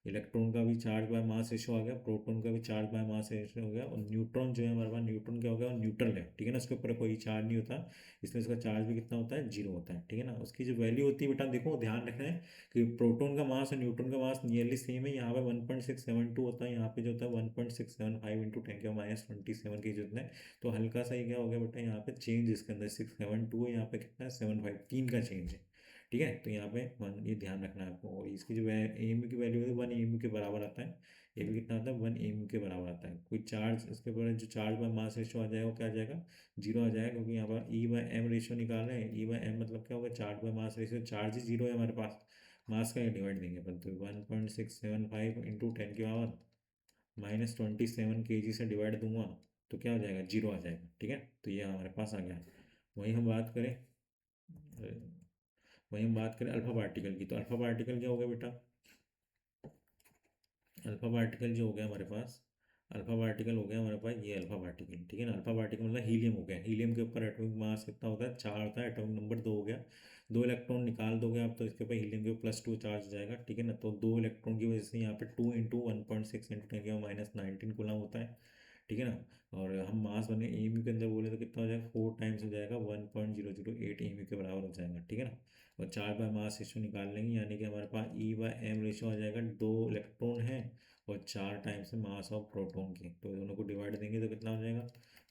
[SPEAKER 1] इलेक्ट्रॉन का भी चार्ज बाय मास रेशो आ गया, प्रोटॉन का भी चार्ज बाय मास रेशो हो गया, और न्यूट्रॉन जो है हमारे पास, न्यूट्रॉन क्या हो गया, न्यूट्रल है। ठीक है ना, उसके ऊपर कोई चार्ज नहीं होता, इसलिए उसका चार्ज भी कितना होता है, जीरो होता है। ठीक है ना, उसकी जो वैल्यू होती है बेटा, देखो ध्यान रखना है कि प्रोटोन का मास और न्यूट्रॉन का मास नियरली सेम है। यहाँ पे 1.672 होता है, यहाँ पे जो होता है 1.675 इंटू 10⁻27 के जितना है। तो हल्का सा ही क्या हो गया बेटा, यहाँ पे चेंज इसके अंदर 672 है, यहाँ पे कितना है 75, 3 का चेंज है। ठीक है, तो यहाँ पे ये ध्यान रखना है आपको। और इसकी जो एम की वैल्यू है 1 एम के बराबर आता है, ये भी कितना आता है, 1 एम के बराबर आता है। कोई चार्ज, इसके ऊपर जो चार्ज बाय मास रेशो आ जाएगा वो क्या आ जाएगा, जीरो आ जाएगा, क्योंकि यहाँ पर ई बाय एम रेशियो निकाल रहे हैं। ई बाय एम मतलब क्या होगा, charge by mass ratio, charge he zero है हमारे पास, मास का डिवाइड देंगे अपन, तो 1.675 इंटू 10⁻⁻27 kg से डिवाइड दूंगा, तो क्या हो जाएगा, जीरो आ जाएगा। ठीक है, तो ये हमारे पास आ गया। वहीं हम बात करें वहीं हम बात करें अल्फा पार्टिकल की, तो अल्फा पार्टिकल क्या हो गया बेटा, अल्फा पार्टिकल जो हो गया हमारे पास, अल्फा पार्टिकल हो गया हमारे पास ये अल्फा पार्टिकल। ठीक है ना, अल्फा पार्टिकल मतलब हीलियम हो गया। हीलियम के ऊपर एटॉमिक मास कितना होता है, 4 होता है, एटॉमिक नंबर 2 हो गया। 2 इलेक्ट्रॉन निकाल दोगे आप, तो इसके ऊपर हीलियम के ऊपर +2 चार्ज हो जाएगा। ठीक है ना, तो 2 इलेक्ट्रॉन की वजह से यहाँ पे 2 इंटू 1.6 इंटू 10⁻�19 कूलम होता है। ठीक है ना, और हम मास बने एम के अंदर बोले तो कितना हो जाएगा, 4 टाइम्स हो जाएगा, 1.008 एम के बराबर हो जाएगा। ठीक है ना, और चार्ज बाय मास रेशो निकाल लेंगे, यानी कि हमारे पास ई बाय एम रेशो आ जाएगा, 2 इलेक्ट्रॉन है और 4 टाइम्स है मास ऑफ प्रोटॉन की, तो दोनों को डिवाइड देंगे तो कितना हो जाएगा,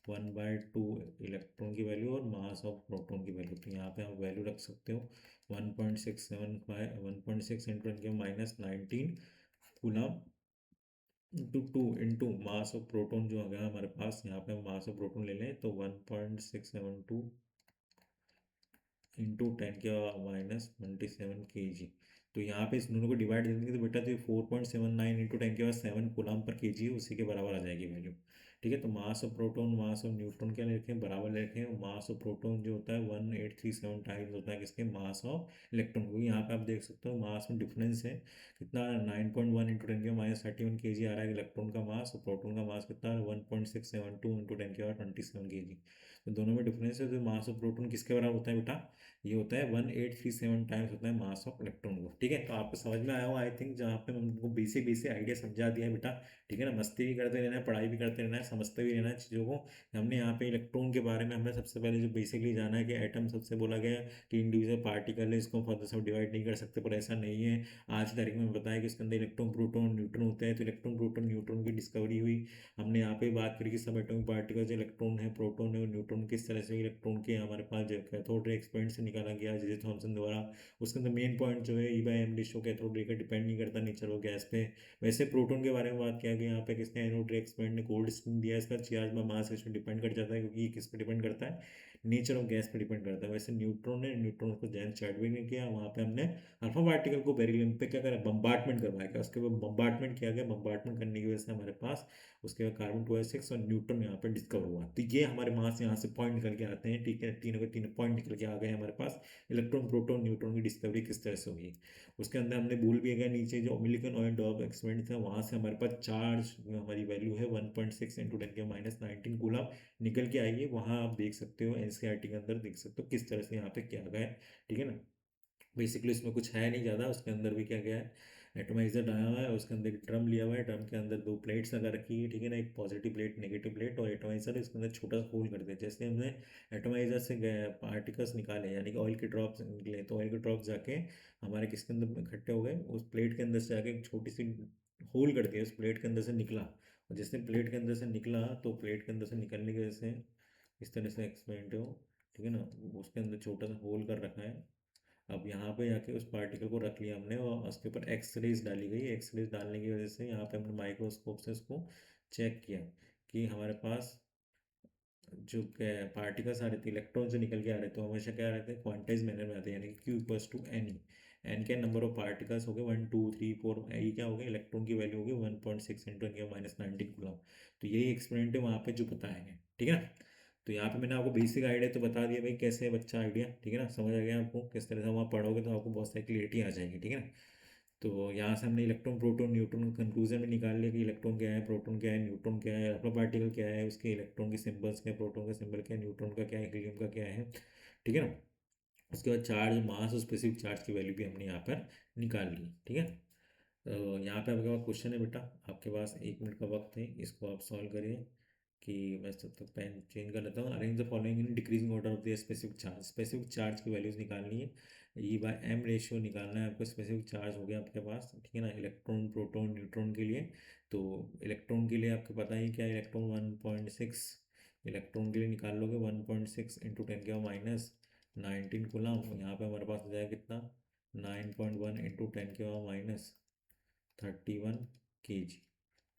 [SPEAKER 1] 1/2 इलेक्ट्रॉन की वैल्यू और मास ऑफ प्रोटॉन की वैल्यू। तो यहाँ पे आप वैल्यू रख सकते हो 1.675 1.6 into 10⁻⁹ coulomb into 2 into mass of proton जो आ गया हमारे पास, यहाँ पे हम मास ऑफ प्रोटॉन ले लें तो 1.672 इंटू 10⁻⁻27 kg। तो यहाँ पे इस दोनों को डिवाइड देंगे तो बेटा तो 4.79 इंटू 10⁻⁷ कूलम पर केजी है, उसी के बराबर आ जाएगी वैल्यू। ठीक है, तो mass of proton mass of neutron क्या लिखे हैं, बराबर लिखे हैं। मास ऑफ प्रोटॉन जो होता है 1837 टाइम्स होता है किसके, मास ऑफ इलेक्ट्रॉन। क्योंकि यहाँ पे आप देख सकते हो मास में डिफरेंस है कितना, 9.1 इंटू 10⁻31 केजी आ रहा है इलेक्ट्रॉन का मास, और प्रोटॉन का मास कितना है 1.672 इंटू 10⁻27 केजी। तो दोनों में डिफरेंस है, तो मास ऑफ प्रोटॉन किसके बराबर होता है बेटा, ये होता है 1837 टाइम्स होता है मास ऑफ इलेक्ट्रॉन को। ठीक है, तो आपको समझ में आया हो आई थिंक, जहाँ पे हमको बेसिक बेसिक आइडिया समझा दिया है बेटा। ठीक है ना, मस्ती भी करते रहना है, पढ़ाई भी करते रहना है, समझते भी रहना है चीज़ों को। हमने यहाँ पे इलेक्ट्रॉन के बारे में हमने सबसे पहले जो बेसिकली जाना है कि एटम सबसे बोला गया कि इंडिविजुअल पार्टिकल है, इसको फर्दर सब डिवाइड नहीं कर सकते, पर ऐसा नहीं है। आज की तारीख में बताया कि इसके अंदर इलेक्ट्रॉन प्रोटॉन न्यूट्रॉन होते हैं, तो इलेक्ट्रॉन प्रोटॉन न्यूट्रॉन की डिस्कवरी हुई। हमने यहाँ पे बात करी कि सब एटॉमिक पार्टिकल जो इलेक्ट्रॉन है प्रोटॉन है और न्यूट्रॉन किस तरह से इलेक्ट्रॉन के हमारे पास जो कैथोड रे एक्सपेरिमेंट से निकाला गया जे थॉमसन द्वारा। उसके अंदर मेन पॉइंट जो है E/m रेशियो कैथोड रे का डिपेंड नहीं करता नेचर ऑफ गैस पे। वैसे प्रोटॉन के बारे में बात किया गया, यहाँ पे किसने एनोड रे एक्सपेरिमेंट ने कोल्ड स्पिन दिया, इसका charge by mass ratio depend कर जाता है, क्योंकि ये किस पे डिपेंड करता है, नेचर ऑफ गैस पे डिपेंड करता है। वैसे न्यूट्रॉन है, न्यूट्रॉन को जैन चैडविक ने किया, वहाँ पे हमने अल्फा पार्टिकल को बेरिलियम पे क्या करा, बम्बार्टमेंट करवाया गया, उसके बाद बम्बार्टमेंट किया गया, बम्बार्टमेंट करने की वजह से हमारे पास उसके बाद कार्बन 2s6 और न्यूट्रॉन यहाँ पे डिस्कवर हुआ। तो ये हमारे मास यहाँ से पॉइंट निकल के आते हैं। ठीक है, तीनों के तीनों पॉइंट निकल के आ गए हमारे पास, इलेक्ट्रॉन प्रोटॉन न्यूट्रॉन की डिस्कवरी किस तरह से हुई। उसके अंदर हमने भूल भी गया नीचे जो मिलिकन ऑयल डॉप एक्सपेरिमेंट था, वहाँ से हमारे पास चार्ज हमारी वैल्यू है 1.6 इंटू 10⁻⁹ कूलम निकल के आई है। वहाँ आप देख सकते हो एनसीईआरटी के अंदर देख सकते हो किस तरह से यहाँ पे किया गया है। ठीक है ना, बेसिकली इसमें कुछ है नहीं ज़्यादा। उसके अंदर भी क्या गया है, एटोमाइजर डाला हुआ है, उसके अंदर एक ड्रम लिया हुआ है, ड्रम के अंदर दो प्लेट्स लगा रखी है। ठीक है ना, एक पॉजिटिव प्लेट नेगेटिव प्लेट, और एटोमाइजर इसके अंदर छोटा सा होल कर दिया। जैसे हमने एटोमाइजर से पार्टिकल्स निकाले यानी कि ऑयल के ड्रॉप्स निकले, तो ऑयल के ड्रॉप जाके हमारे किसके अंदर इकट्ठे हो गए, उस प्लेट के अंदर से जाके एक छोटी सी होल कर दिया, उस प्लेट के अंदर से निकला। और जैसे प्लेट के अंदर से निकला तो प्लेट के अंदर से निकलने की वजह से इस तरह से एक्सपेरिमेंट हो। ठीक है ना, उसके अंदर छोटा सा होल कर रखा है। अब यहाँ पे जाके उस पार्टिकल को रख लिया हमने और उसके ऊपर एक्स रेज डाली गई। एक्स रेज डालने की वजह से यहाँ पे हमने माइक्रोस्कोप से उसको चेक किया कि हमारे पास जो पार्टिकल्स आ रहे थे, इलेक्ट्रॉन जो निकल के आ रहे थे, हमेशा क्या आ रहे थे, क्वांटाइज मैनर में आते हैं, यानी कि Q=NE। एन के नंबर ऑफ पार्टिकल्स हो गए 1 2 3 4, ये क्या हो गया, इलेक्ट्रॉन की वैल्यू हो गई 1.6 इंटू 10⁻⁹ कूलम। तो यही एक्सपेरिमेंट है वहाँ पे जो बताया गया। ठीक है ना, तो यहाँ पे मैंने आपको बेसिक आइडिया तो बता दिया भाई कैसे है बच्चा आइडिया। ठीक है ना, समझ आ गया आपको, किस तरह से वहाँ पढ़ोगे तो आपको बहुत सारी क्लियरिटी आ जाएगी। ठीक है ना, तो यहाँ से हमने इलेक्ट्रॉन प्रोटॉन न्यूट्रॉन कंक्लूजन में निकाल लिया कि इलेक्ट्रॉन क्या है, प्रोटॉन क्या है, न्यूट्रॉन क्या है, अल्फा पार्टिकल क्या है, उसके इलेक्ट्रॉन के सिंबल्स क्या है, प्रोटॉन का सिंबल क्या है, न्यूट्रॉन का क्या है, हीलियम का क्या है। ठीक है ना, उसके बाद चार्ज मास और स्पेसिफिक चार्ज की वैल्यू भी हमने यहाँ पर निकाल ली। ठीक है, तो यहाँ पे आपके पास क्वेश्चन है बेटा, आपके पास 1 मिनट का वक्त है, इसको आप सॉल्व करिए। कि मैं तब तक पेन चेंज कर लेता हूँ। Arrange the following in decreasing order of the specific charge. Specific charge की वैल्यूज़ निकालनी है, E/m रेशियो निकालना है आपको। स्पेसिफिक चार्ज हो गया आपके पास। ठीक है ना, इलेक्ट्रॉन प्रोटॉन न्यूट्रॉन के लिए, तो इलेक्ट्रॉन के लिए आपको पता ही क्या है, इलेक्ट्रॉन 1.6 इलेक्ट्रॉन के लिए निकाल लोगे 1.6 इंटू 10⁻⁹ कूलम। यहाँ पे हमारे पास हो जाएगा कितना, 9.1 इंटू 10⁻31 kg।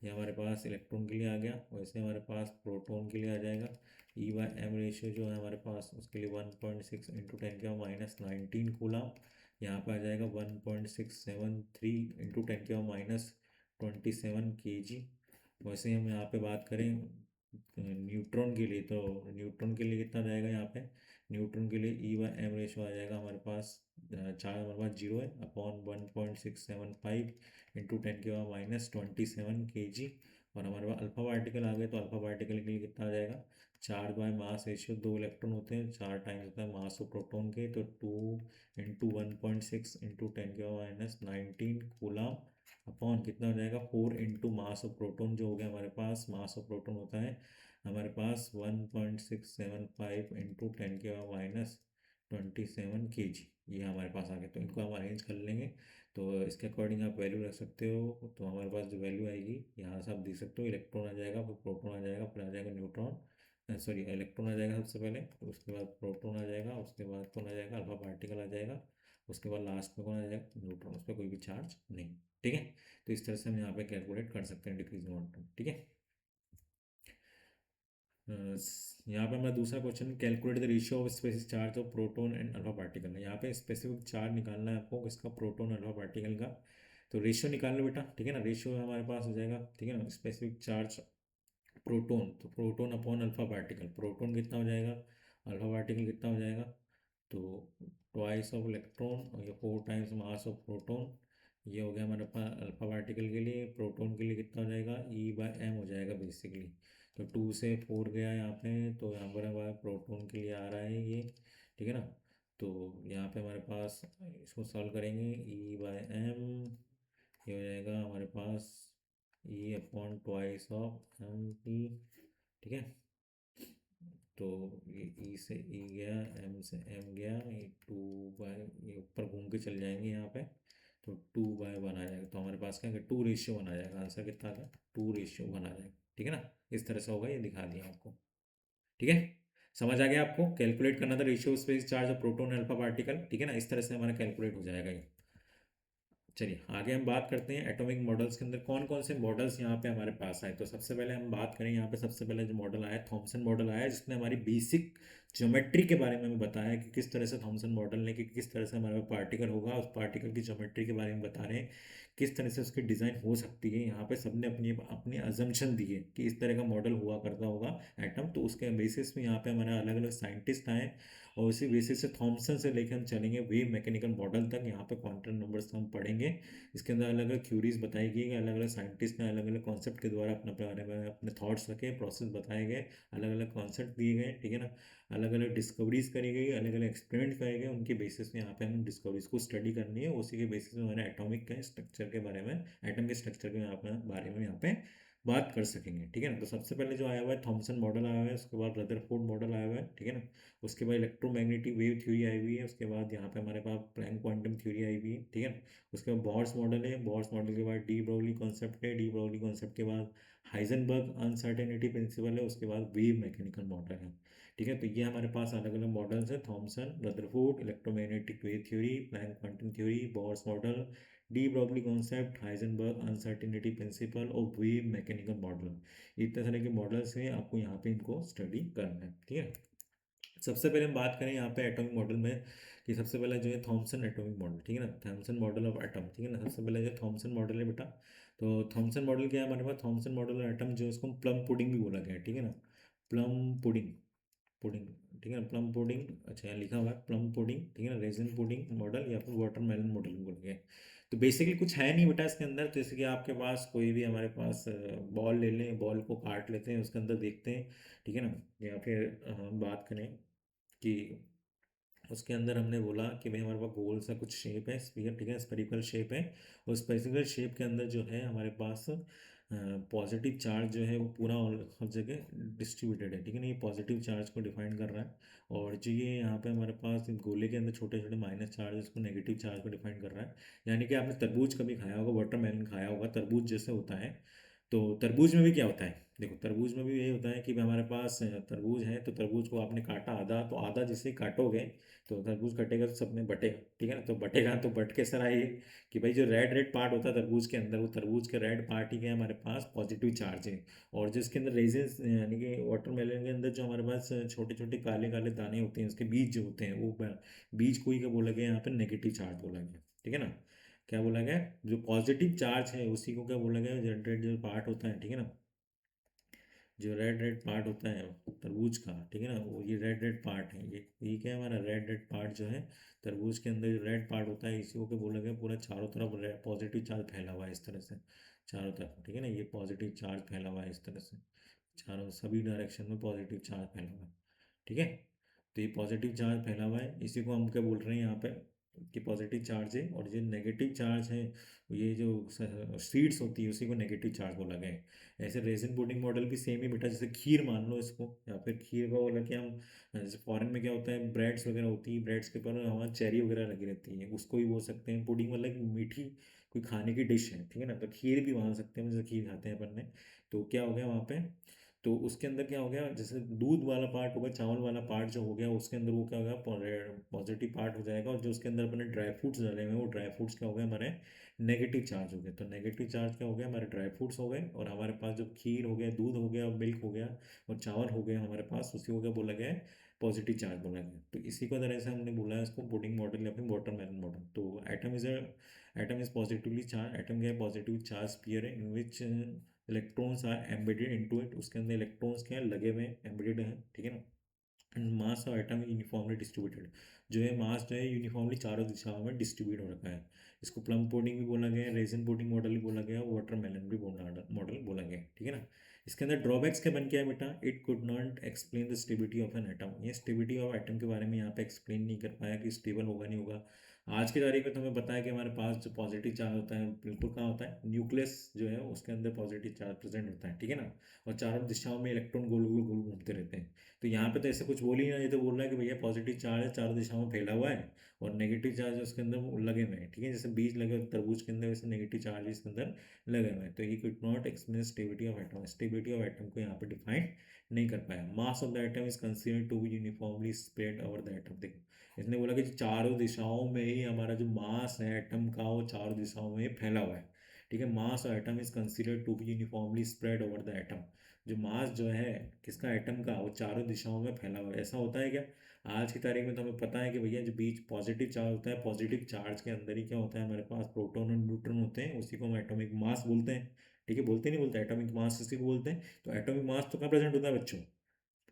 [SPEAKER 1] ये हमारे पास इलेक्ट्रॉन के लिए आ गया। वैसे हमारे पास प्रोटॉन के लिए आ जाएगा। E/m रेशियो जो है हमारे पास उसके लिए 1.6 इंटू 10⁻⁹ कूलम। यहाँ पर आ जाएगा 1.673 इंटू 10⁻⁻27 kg। वैसे हम यहाँ पे बात करें न्यूट्रॉन के लिए, तो न्यूट्रॉन के लिए कितना जाएगा यहाँ पे, न्यूट्रॉन के लिए E/m रेशियो आ जाएगा हमारे पास, चार्ज हमारे पास 0 है, अपॉन 1.675 इंटू 10⁻⁻27 kg। और हमारे पास अल्फा पार्टिकल आ गए, तो अल्फा पार्टिकल के लिए कितना आ जाएगा, charge by mass ratio, 2 electron होते हैं, 4 टाइम्स होता है मास ऑफ प्रोटॉन के, तो 2 इंटू 1.6 इंटू 10⁻⁹ कूलम, अपॉन कितना हो जाएगा 4 इंटू मास ऑफ प्रोटॉन जो हो गया हमारे पास, मास ऑफ प्रोटॉन होता है हमारे पास 1.675 इंटू 10⁻⁻27 kg। ये हमारे पास आ गया, तो इनको हम अरेंज कर लेंगे। तो इसके अकॉर्डिंग आप वैल्यू रख सकते हो। तो हमारे पास जो वैल्यू आएगी यहाँ से आप देख सकते हो, इलेक्ट्रॉन आ जाएगा, फिर प्रोटॉन आ जाएगा, फिर आ जाएगा न्यूट्रॉन, सॉरी इलेक्ट्रॉन आ जाएगा सबसे पहले, उसके बाद प्रोटॉन आ जाएगा, उसके बाद कौन आ जाएगा, अल्फा पार्टिकल आ जाएगा, उसके बाद लास्ट में कौन आ जाएगा, न्यूट्रॉन। उस पर कोई भी चार्ज नहीं। ठीक है, तो इस तरह से हम यहाँ पे कैलकुलेट कर सकते हैं डिक्रीजिंग ऑर्डर। ठीक है, यहाँ पे हमारा दूसरा question, calculate the ratio of specific charge of proton and alpha particle. यहाँ पे स्पेसिफिक चार्ज निकालना है आपको इसका, प्रोटोन अल्फा पार्टिकल का। तो रेशियो निकाल लो बेटा, ठीक है ना। रेशियो हमारे पास हो जाएगा, ठीक है ना, स्पेसिफिक चार्ज प्रोटोन, तो proton upon alpha particle, proton कितना हो जाएगा, अल्फा पार्टिकल कितना हो जाएगा, तो ट्वाइस ऑफ इलेक्ट्रॉन और ये 4 टाइम्स मास ऑफ प्रोटोन। ये हो गया हमारे पास अल्फा पार्टिकल के लिए। प्रोटोन के लिए कितना हो जाएगा, E/m हो जाएगा बेसिकली। तो 2 से 4 गया यहाँ पे, तो यहाँ पर हमारा प्रोटोन के लिए आ रहा है ये, ठीक है ना। तो यहाँ पे हमारे पास इसको सॉल्व करेंगे, E/m ये हो जाएगा हमारे पास E/2 ऑफ mp, ठीक है। तो ये ई से ई गया, एम से एम गया, ये 2/, ये ऊपर घूम के चल जाएंगे यहाँ पे, तो 2/1 आ जाएगा। तो हमारे पास क्या है, 2:1 आ जाएगा। आंसर कितना था, 2:1 आ जाएगा, ठीक है ना। इस तरह से होगा, ये दिखा दिया आपको, ठीक है। समझ आ गया आपको, कैलकुलेट करना था ratio space charge of proton alpha particle, ठीक है ना। इस तरह से हमारा कैलकुलेट हो जाएगा ये। चलिए आगे हम बात करते हैं एटॉमिक मॉडल्स के अंदर कौन कौन से मॉडल्स यहाँ पे हमारे पास आए। तो सबसे पहले हम बात करें, यहाँ पे सबसे पहले जो मॉडल आया, थॉमसन मॉडल आया, जिसने हमारी बेसिक ज्योमेट्री के बारे में हमें बताया कि किस तरह से थॉमसन मॉडल ने, कि किस तरह से हमारा पार्टिकल होगा, उस पार्टिकल की ज्योमेट्री के बारे में बता रहे हैं, किस तरह से उसकी डिज़ाइन हो सकती है। यहाँ पे सबने अपनी अपनी अजम्पशन दी है कि इस तरह का मॉडल हुआ करता होगा एटम। तो उसके बेसिस में यहाँ पे हमारे अलग अलग साइंटिस्ट आए, और उसी बेसिस से थॉमसन से लेकर हम चलेंगे वेव मैकेनिकल मॉडल तक। यहाँ पे क्वांटम नंबर्स हम पढ़ेंगे। इसके अंदर अलग अलग थ्योरीज बताई गई, अलग अलग साइंटिस्ट ने अलग अलग कॉन्सेप्ट के द्वारा अपने बारे में अपने थॉट्स रखे, प्रोसेस बताए गए, अलग अलग कॉन्सेप्ट दिए गए, ठीक है ना। अलग अलग डिस्कवरीज करी गई, अलग अलग एक्सपेरिमेंट करे गए, उनके बेसिस में यहाँ पे हम डिस्कवरीज को स्टडी करनी है। उसी के बेसिस में हमारे एटॉमिक के स्ट्रक्चर के बारे में, एटम के स्ट्रक्चर के बारे में यहाँ पे बात कर सकेंगे, ठीक है ना। तो सबसे पहले जो आया हुआ है थॉमसन मॉडल आया हुआ है, उसके बाद रदरफोर्ड मॉडल आया हुआ है, ठीक है ना। उसके बाद इलेक्ट्रोमैग्नेटिक वेव थ्योरी आई हुई है, उसके बाद यहाँ पे हमारे पास प्लैंक क्वांटम थ्योरी आई हुई है, ठीक है ना। उसके बाद बॉर्स मॉडल है, बॉर्स मॉडल के बाद डी ब्रोगली कॉन्सेप्ट है, डी ब्रोगली कॉन्सेप्ट के बाद हाइजेनबर्ग अनसर्टेनिटी प्रिंसिपल है, उसके बाद वेव मैकेनिकल मॉडल है, ठीक है। तो ये हमारे पास अलग अलग मॉडल्स हैं, Thomson, Rutherford, electromagnetic wave theory, Planck quantum theory, Bohr's model, de Broglie concept, Heisenberg uncertainty principle और वेव मैकेनिकल मॉडल। इतने तरह के मॉडल्स हैं, आपको यहाँ पे इनको स्टडी करना है, ठीक है। सबसे पहले हम बात करें यहाँ पे एटॉमिक मॉडल में, कि सबसे पहले जो है थॉमसन एटॉमिक मॉडल, ठीक है ना, थॉमसन मॉडल ऑफ एटम, ठीक है ना। सबसे पहले जो थॉमसन मॉडल है बेटा, तो थॉमसन मॉडल क्या है हमारे पास, थॉमसन मॉडल ऑफ एटम जो है उसको प्लम पुडिंग भी बोला गया है, ठीक है ना। प्लम पुडिंग, पुडिंग, ठीक है ना, प्लम पुडिंग, अच्छा यहाँ लिखा हुआ है प्लम पुडिंग, ठीक है ना, रेजिन पुडिंग मॉडल या फिर वाटरमेलन मॉडल बोल गया। तो बेसिकली कुछ है नहीं बेटा इसके अंदर। जैसे कि आपके पास कोई भी, हमारे पास बॉल ले लें, बॉल को काट लेते हैं, उसके अंदर देखते हैं, ठीक है ना। या फिर हम बात करें कि उसके अंदर हमने बोला कि भाई हमारे पास गोल सा कुछ शेप है, स्फीयर, ठीक है, स्फेरिकल शेप है। और स्फेरिकल शेप के अंदर जो है हमारे पास पॉजिटिव चार्ज जो है वो पूरा हर जगह डिस्ट्रीब्यूटेड है, ठीक है ना। ये पॉजिटिव चार्ज को डिफाइन कर रहा है। और जो ये यहाँ पे हमारे पास गोले के अंदर छोटे छोटे माइनस चार्ज, इसको नेगेटिव चार्ज को डिफाइन कर रहा है। यानी कि आपने तरबूज कभी खाया होगा, वाटरमेलन खाया होगा, तरबूज जैसे होता है। तो तरबूज में भी क्या होता है, देखो तरबूज में भी यही होता है कि भाई हमारे पास तरबूज है, तो तरबूज को आपने काटा आधा, तो आधा जैसे ही काटोगे तो तरबूज कटेगा तो सब में बटेगा, ठीक है ना। तो बटेगा तो बट के सर आइए कि भाई जो रेड रेड पार्ट होता है तरबूज के अंदर, वो तरबूज के रेड पार्ट ही के हमारे पास पॉजिटिव चार्ज है। और जिसके अंदर रेजिन्स, यानी कि वाटरमेलन के अंदर जो हमारे पास छोटे छोटे काले काले दाने होते हैं, उसके बीज जो होते हैं, वो बीज को ही क्या बोला गया यहाँ पे, नेगेटिव चार्ज बोला गया, ठीक है ना। क्या बोला गया, जो पॉजिटिव चार्ज है उसी को क्या बोला गया, जनरेट जो पार्ट होता है, ठीक है ना, जो रेड रेड पार्ट होता है तरबूज का, ठीक है ना, वो ये रेड रेड पार्ट है, ये क्या है हमारा रेड रेड पार्ट जो है तरबूज के अंदर, जो रेड पार्ट होता है इसी को क्या बोला गया, पूरा चारों तरफ पॉजिटिव चार्ज फैला हुआ है इस तरह से, चारों तरफ, ठीक है ना। ये पॉजिटिव चार्ज फैला हुआ है इस तरह से, चारों सभी डायरेक्शन में पॉजिटिव चार्ज फैला हुआ है, ठीक है। तो ये पॉजिटिव चार्ज फैला हुआ है, इसी को हम क्या बोल रहे हैं यहाँ पे, कि पॉजिटिव चार्ज है। और जो नेगेटिव चार्ज है, ये जो सीड्स होती है उसी को नेगेटिव चार्ज बोला गया है। ऐसे रेजिन पुडिंग मॉडल भी सेम ही बेटा, जैसे खीर मान लो इसको, या फिर खीर का बोला कि हम, जैसे फॉरेन में क्या होता है, ब्रेड्स वगैरह होती है, ब्रेड्स के ऊपर हमारा चेरी वगैरह लगी रहती है, उसको भी बोल सकते हैं पुडिंग, मतलब एक मीठी कोई खाने की डिश है, ठीक है ना। तो खीर भी मान सकते हैं, जैसे खीर खाते हैं अपन ने। तो क्या हो गया वहाँ पे, तो उसके अंदर क्या हो गया, जैसे दूध वाला पार्ट होगा, चावल वाला पार्ट जो हो गया उसके अंदर वो क्या हो गया, पॉजिटिव पार्ट हो जाएगा, और जो उसके अंदर अपने ड्राई फ्रूट्स डाले हुए हैं वो ड्राई फ्रूट्स क्या हो गए हमारे नेगेटिव चार्ज हो गए। तो नेगेटिव चार्ज क्या हो गया, हमारे ड्राई फ्रूट्स हो गए, और हमारे पास जो खीर हो गया, दूध हो गया, मिल्क हो गया और चावल हो गया हमारे पास, उसी को क्या बोला गया है, पॉजिटिव चार्ज बोला गया। तो इसी को तरह से हमने बोला है इसको पुडिंग मॉडल या फिर वाटरमेलन मॉडल। तो atom is positively charge, atom क्या है, पॉजिटिव चार्ज स्फीयर है in which electrons are embedded into it, उसके अंदर इलेक्ट्रॉन्स क्या है, लगे हुए एम्बेडेड हैं, ठीक है ना। And mass of atom uniformly distributed, जो है मास जो है यूनिफॉर्मली चारों दिशाओं में डिस्ट्रीब्यूट हो रखा है। इसको प्लम पुडिंग भी बोला गया है, रेजिन पुडिंग मॉडल भी बोला गया है, वाटरमेलन भी मॉडल बोला गया है, ठीक है ना। इसके अंदर ड्रॉबैक्स क्या बन गया है बेटा, it could not explain the stability of an atom, ये स्टेबिलिटी ऑफ एटम के बारे में यहाँ पे एक्सप्लेन नहीं कर पाया कि स्टेबल होगा नहीं होगा। आज की तारीख में तो हमें पता है कि हमारे पास जो पॉजिटिव चार्ज होता है बिल्कुल कहाँ होता है, न्यूक्लियस जो है उसके अंदर पॉजिटिव चार्ज प्रेजेंट होता है, ठीक है ना। और चारों दिशाओं में इलेक्ट्रॉन गोल गोल गोल घूमते रहते हैं। तो यहाँ पे तो ऐसे कुछ बोल ही नहीं, ये तो बोल रहा है कि भैया पॉजिटिव चार्ज है, चारों दिशाओं में फैला हुआ है, और नेगेटिव चार्ज उसके अंदर वो लगे हुए हैं, ठीक है, जैसे बीज लगे होते तरबूज के अंदर, वैसे नेगेटिव चार्ज इसके अंदर लगे हुए हैं। तो ये could not explain stability of atom, stability of atom को यहाँ पे डिफाइन नहीं कर पाया। Mass of the atom is considered to be uniformly spread over the atom. देखो इसने बोला कि चारों दिशाओं में ही हमारा जो मास है एटम का वो चारों दिशाओं में फैला हुआ है, ठीक है। Mass of atom is considered to be uniformly spread over the atom, जो मास जो है किसका, एटम का, वो चारों दिशाओं में फैला हुआ है। ऐसा होता है क्या, आज की तारीख में तो हमें पता है कि भैया जो बीच पॉजिटिव चार्ज होता है, पॉजिटिव चार्ज के अंदर ही क्या होता है, हमारे पास प्रोटॉन और न्यूट्रॉन होते हैं, उसी को हम एटॉमिक मास बोलते हैं, ठीक है। बोलते नहीं बोलते, एटॉमिक मास इसी को बोलते हैं। तो एटॉमिक मास तो कहाँ प्रेजेंट होता है बच्चों,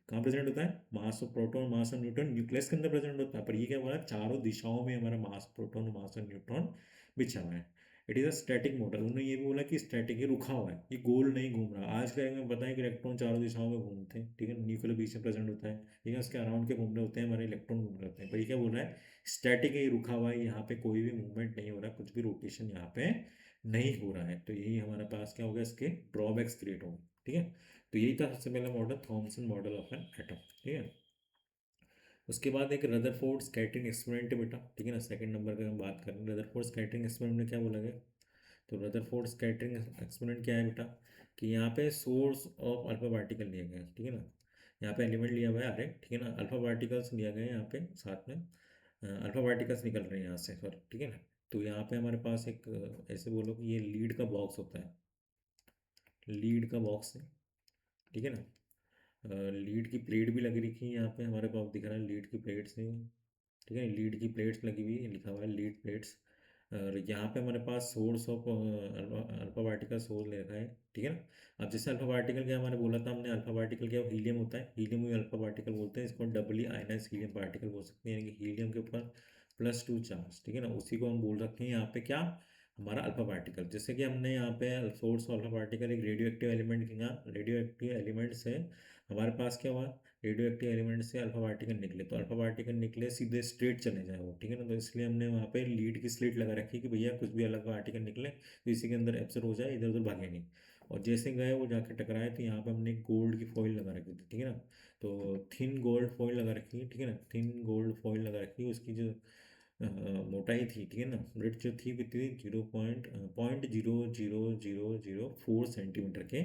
[SPEAKER 1] कहाँ प्रेजेंट होता है, mass of proton mass of neutron nucleus के अंदर प्रेजेंट होता है। पर ये क्या बोला, चारों दिशाओं में हमारा मास प्रोटॉन मास और न्यूट्रॉन बिछा हुआ है। It is a static model, उन्होंने ये भी बोला कि स्टैटिक है, रुका हुआ है, ये गोल नहीं घूम रहा। आज के टाइम में पता है कि इलेक्ट्रॉन चारों दिशाओं में घूमते हैं, ठीक है, न्यूक्लियर बीच में प्रेजेंट होता है, ठीक है, उसके अराउंड के घूम रहे होते हैं, हमारे इलेक्ट्रॉन घूम रहे होते हैं। पर ये क्या बोल रहा है, स्टैटिक है, ये रुका हुआ है, यहाँ पे कोई भी मूवमेंट नहीं हो रहा, कुछ भी रोटेशन यहाँ पे नहीं हो रहा है। तो यही हमारे पास क्या होगा, इसके ड्रॉबैक्स क्रिएट होंगे, ठीक है। तो यही था सबसे पहला model, Thompson model of an atom, ठीक है। उसके बाद एक रदरफोर्ड स्कैटरिंग एक्सपेरिमेंट है बेटा, ठीक है ना, सेकंड नंबर का हम बात करें। रदरफोर्ड स्कैटरिंग एक्सपेरिमेंट में क्या बोला गया, तो रदरफोर्ड स्कैटरिंग एक्सपेरिमेंट क्या है बेटा, कि यहाँ पे सोर्स ऑफ अल्फा पार्टिकल लिया गया है, ठीक है ना। यहाँ पे एलिमेंट लिया हुआ है अरे, ठीक है ना, अल्फा पार्टिकल्स लिया गया है यहाँ पे साथ में, अल्फा पार्टिकल्स निकल रहे हैं यहाँ से, सॉरी, ठीक है ना। तो यहाँ पे हमारे पास एक ऐसे बोलो कि ये लीड का बॉक्स होता है, लीड का बॉक्स है, ठीक है ना। लीड की प्लेट भी लगी रखी है यहाँ पे, हमारे पास दिख रहा है लीड की प्लेट्स हैं, ठीक है, लीड की प्लेट्स लगी हुई है, लिखा हुआ है लीड प्लेट्स। और यहाँ पे हमारे पास source of alpha particle source ले रखा है, ठीक है ना। अब जैसे अल्फा पार्टिकल क्या हमारे बोला था हमने, अल्फा पार्टिकल क्या हीलियम होता है, हीलियम ही अल्फा पार्टिकल बोलते हैं, इसको डबली आयनाइज हीलियम पार्टिकल बोल सकते हैं, यानी कि हीलियम के ऊपर +2 चार्ज, ठीक है ना, उसी को हम बोल सकते हैं यहाँ पे क्या, हमारा अल्फा पार्टिकल। जैसे कि हमने यहाँ पे सोर्स अल्फा पार्टिकल एक रेडियो एक्टिव एलिमेंट किया, रेडियो एक्टिव एलिमेंट से हमारे पास क्या हुआ, रेडियो एक्टिव एलिमेंट से अल्फा पार्टिकल निकले, तो अल्फा पार्टिकल निकले सीधे स्ट्रेट चले जाए वो, ठीक है ना। तो इसलिए हमने वहाँ पे लीड की स्लिट लगा रखी कि भैया कुछ भी अलग पार्टिकल निकले तो इसी के अंदर एब्जॉर्ब हो जाए, इधर उधर भागे नहीं। और जैसे गए वो जाके टकराए, तो यहाँ पे हमने गोल्ड की फॉइल लगा रखी थी, ठीक है ना। तो थिन गोल्ड फॉइल लगा रखी है, ठीक है ना, थिन गोल्ड फॉइल लगा रखी है, उसकी जो मोटाई थी, ठीक है ना, ब्रेड जो थी कितनी थी, 0.000004 सेंटीमीटर के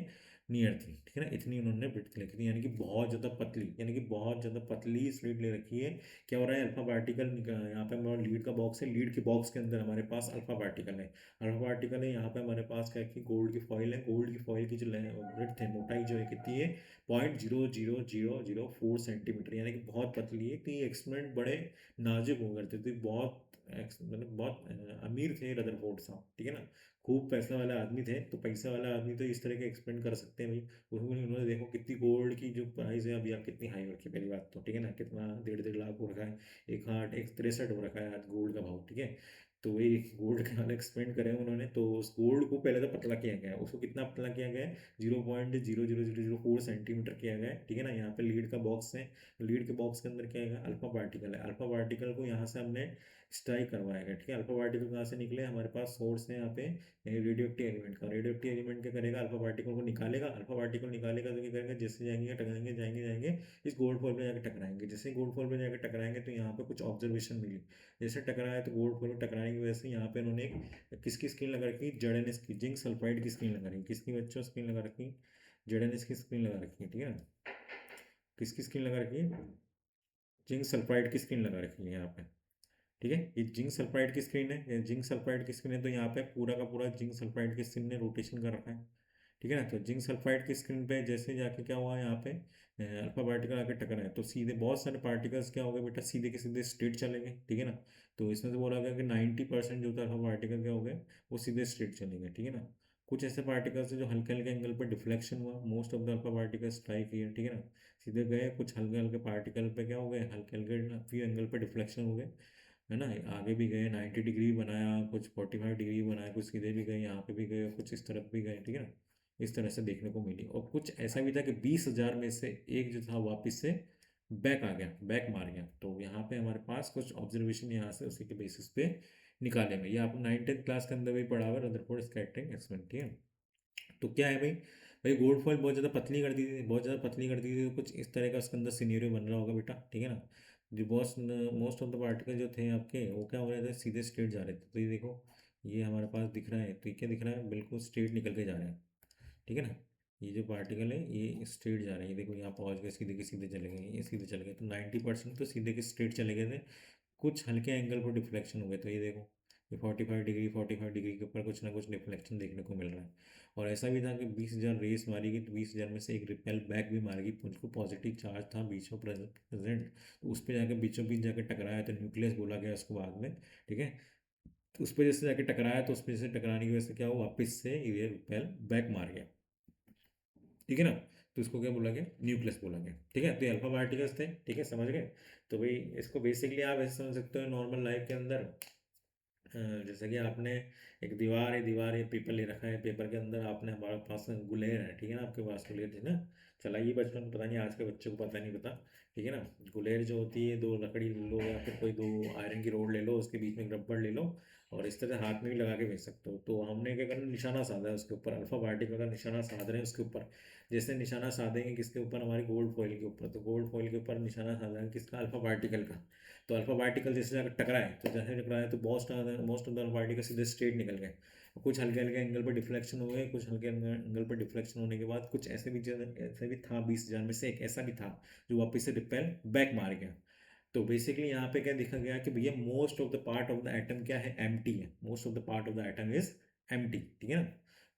[SPEAKER 1] नियर थी, ठीक है ना। इतनी उन्होंने ब्रेड लिखी थी, यानी कि बहुत ज़्यादा पतली, यानी कि बहुत ज़्यादा पतली स्लिट ले रखी है। क्या हो रहा है, अल्फा पार्टिकल यहाँ पे हमारा लीड का बॉक्स है, लीड के बॉक्स के अंदर हमारे पास अल्फा पार्टिकल है, अल्फा पार्टिकल है। यहाँ पे हमारे पास क्या है कि गोल्ड की फॉइल है, गोल्ड की फॉइल की जो ब्रेड है, मोटाई जो है कितनी है, 0.00004 सेंटीमीटर, यानी कि बहुत पतली है। तो ये एक्सपेरिमेंट बड़े नाजुक हुआ करते थे, बहुत मतलब बहुत अमीर थे रदरफोर्ड साहब, ठीक है ना, खूब पैसा वाला आदमी थे। तो पैसा वाला आदमी तो इस तरह के एक्सपेरिमेंट कर सकते हैं भाई। उसमें उन्होंने देखो कितनी गोल्ड की जो प्राइस है अभी, आप कितनी हाई हो रखी है, पहली बात तो, ठीक है ना, कितना 1.5 लाख हो रखा है, 163 हो रखा है आज गोल्ड का भाव, ठीक है। तो वही गोल्ड का वाला एक्सपेरिमेंट करे उन्होंने, तो उस गोल्ड को पहले तो पतला किया गया है, उसको कितना पतला किया गया है, 0.00004 सेंटीमीटर किया गया है, ठीक है ना। यहाँ पे लीड का बॉक्स है, लीड के बॉक्स के अंदर क्या है, अल्फा पार्टिकल है, अल्फा पार्टिकल को यहाँ से हमने स्ट्राइक करवाएगा, ठीक है। अल्फा पार्टिकल कहाँ से निकले, हमारे पास सोर्स है यहाँ पे रेडियो एक्टिव एलिमेंट का, रेडियो एक्टिव एलिमेंट क्या करेगा, अल्फा पार्टिकल को निकालेगा, अल्फा पार्टिकल निकालेगा तो क्या करेंगे, जैसे जाएंगे टकराएंगे, जाएंगे जाएंगे इस गोल्ड फॉल में जाकर टकराएंगे, जैसे गोल्ड फॉल में जाकर टकराएंगे तो यहाँ पे कुछ ऑब्जर्वेशन मिली, जैसे टकराया तो गोल्ड फॉल में टकराने की वजह से यहाँ पे उन्होंने किसकी स्क्रीन लगा रखी, जड़न की जिंक सल्फाइड की स्क्रीन लगा रखी, किसकी बच्चों स्क्रीन लगा रखी, जेड इसकी स्क्रीन लगा रखी है, ठीक है ना। किसकी स्क्रीन लगा रखी है? जिंक सल्फाइड की स्क्रीन लगा रखी है यहाँ पे, ठीक है। ये जिंक सल्फाइड की स्क्रीन है, ये जिंक सल्फाइड की स्क्रीन है, तो यहाँ पे पूरा का पूरा जिंक सल्फाइड की स्क्रीन ने रोटेशन कर रखा है, ठीक है ना। तो जिंक सल्फाइड की स्क्रीन पे जैसे जाके क्या हुआ यहाँ पे अल्फा पार्टिकल आके टकरा है, तो सीधे बहुत सारे पार्टिकल्स क्या हो गए बेटा, सीधे के सीधे स्ट्रेट चले गए, ठीक है ना। तो इसमें से बोला गया कि 90% जो था अल्फा पार्टिकल क्या हो गए, वो सीधे स्ट्रेट चले गए, ठीक है ना। कुछ ऐसे पार्टिकल्स हैं जो हल्के हल्के एंगल पर डिफ्लेक्शन हुआ, most of the alpha particles strike किए, ठीक है ना, सीधे गए। कुछ हल्के हल्के पार्टिकल पे क्या हो गए, हल्के हल्के फ्यू एंगल पर डिफ्लेक्शन हो गए, है ना। आगे भी गए, 90 डिग्री बनाया, कुछ 45 डिग्री बनाया, कुछ सीधे भी गए, यहाँ पे भी गए, कुछ इस तरफ भी गए, ठीक है ना। इस तरह से देखने को मिली। और कुछ ऐसा भी था कि 20,000 में से एक जो था वापस से बैक आ गया, बैक मार गया। तो यहाँ पे हमारे पास कुछ ऑब्जर्वेशन यहाँ से उसी के बेसिस पे निकाले में, ये आप 9th क्लास के अंदर भी पढ़ा हुआ रदरफोर्ड स्कैटरिंग एक्सपेरिमेंट, ठीक है। तो क्या है भाई, भाई गोल्ड फॉइल बहुत ज़्यादा पतली कर दी थी, बहुत ज़्यादा पतली कर दी थी, तो कुछ इस तरह का उसके अंदर सिनेरियो बन रहा होगा बेटा, ठीक है ना। जो boss most of the particle जो थे आपके, वो क्या हो रहे थे, सीधे स्ट्रेट जा रहे थे। तो ये देखो, ये हमारे पास दिख रहा है, तो ये क्या दिख रहा है, बिल्कुल स्ट्रेट निकल के जा रहे हैं, ठीक है ना। ये जो पार्टिकल है ये स्ट्रेट जा रहे हैं, ये देखो यहाँ पहुँच गए, सीधे के सीधे चले गए, ये सीधे चले गए, तो 90% तो सीधे के स्ट्रेट चले गए थे। कुछ हल्के एंगल पर डिफ्लेक्शन हो गए, तो ये देखो, ये 45 डिग्री के ऊपर कुछ ना कुछ डिफ्लेक्शन देखने को मिल रहा है। और ऐसा भी था कि 20,000 रेस मारी गई, तो 20,000 में से एक रिपेल बैक भी मार गई, उसको पॉजिटिव चार्ज था बीच में प्रेजेंट, तो उस पर जाकर बीचों बीच जाकर टकराया, तो न्यूक्लियस बोला गया उसको बाद में, ठीक है। तो उस पर जैसे जाके टकराया, तो उस पर जैसे टकराने की वजह से क्या हुआ, वापस से ये रिपेल बैक मार गया, ठीक है ना। तो इसको क्या बोला गया, न्यूक्लियस बोला गया, ठीक है। तो ये अल्फा पार्टिकल्स थे, ठीक है, समझ गए। तो भाई इसको बेसिकली आप ऐसे समझ सकते हो, नॉर्मल लाइफ के अंदर जैसे कि आपने एक दीवार है, दीवार ये पेपर ले रखा है, पेपर के अंदर आपने, हमारे पास गुलेर है, ठीक है ना, आपके पास गुलेर थी ना, चलाइए बचपन में, पता नहीं आज के बच्चों को पता नहीं पता, ठीक है ना। गुलेर जो होती है, दो लकड़ी ले लो या फिर कोई दो आयरन की रोड ले लो, उसके बीच में एक रबड़ ले लो, और इस तरह हाथ में भी लगा के भेज सकते हो। तो हमने क्या करना, निशाना साधा है उसके ऊपर, अल्फा पार्टिकल का निशाना साध रहे हैं उसके ऊपर। जैसे निशाना साधेंगे किसके ऊपर, हमारी गोल्ड फॉइल के ऊपर, तो गोल्ड फॉइल के ऊपर निशाना साधा है किसका, अल्फा पार्टिकल का। तो अल्फा पार्टिकल जैसे जाकर टकराए, तो जैसे टकराए तो most of the alpha particle सीधे स्ट्रेट निकल गए। कुछ हल्के हल्के एंगल पर डिफ्लेक्शन हो गए, कुछ हल्के एंगल पर डिफ्लेक्शन होने के बाद कुछ ऐसे भी था, 20,000 में से एक ऐसा भी था जो वापस से रिपेल बैक मार गया। तो बेसिकली यहाँ पे क्या देखा गया कि भैया most of the part of the atom क्या है, एम्प्टी है, most of the part of the atom is empty, ठीक है ना।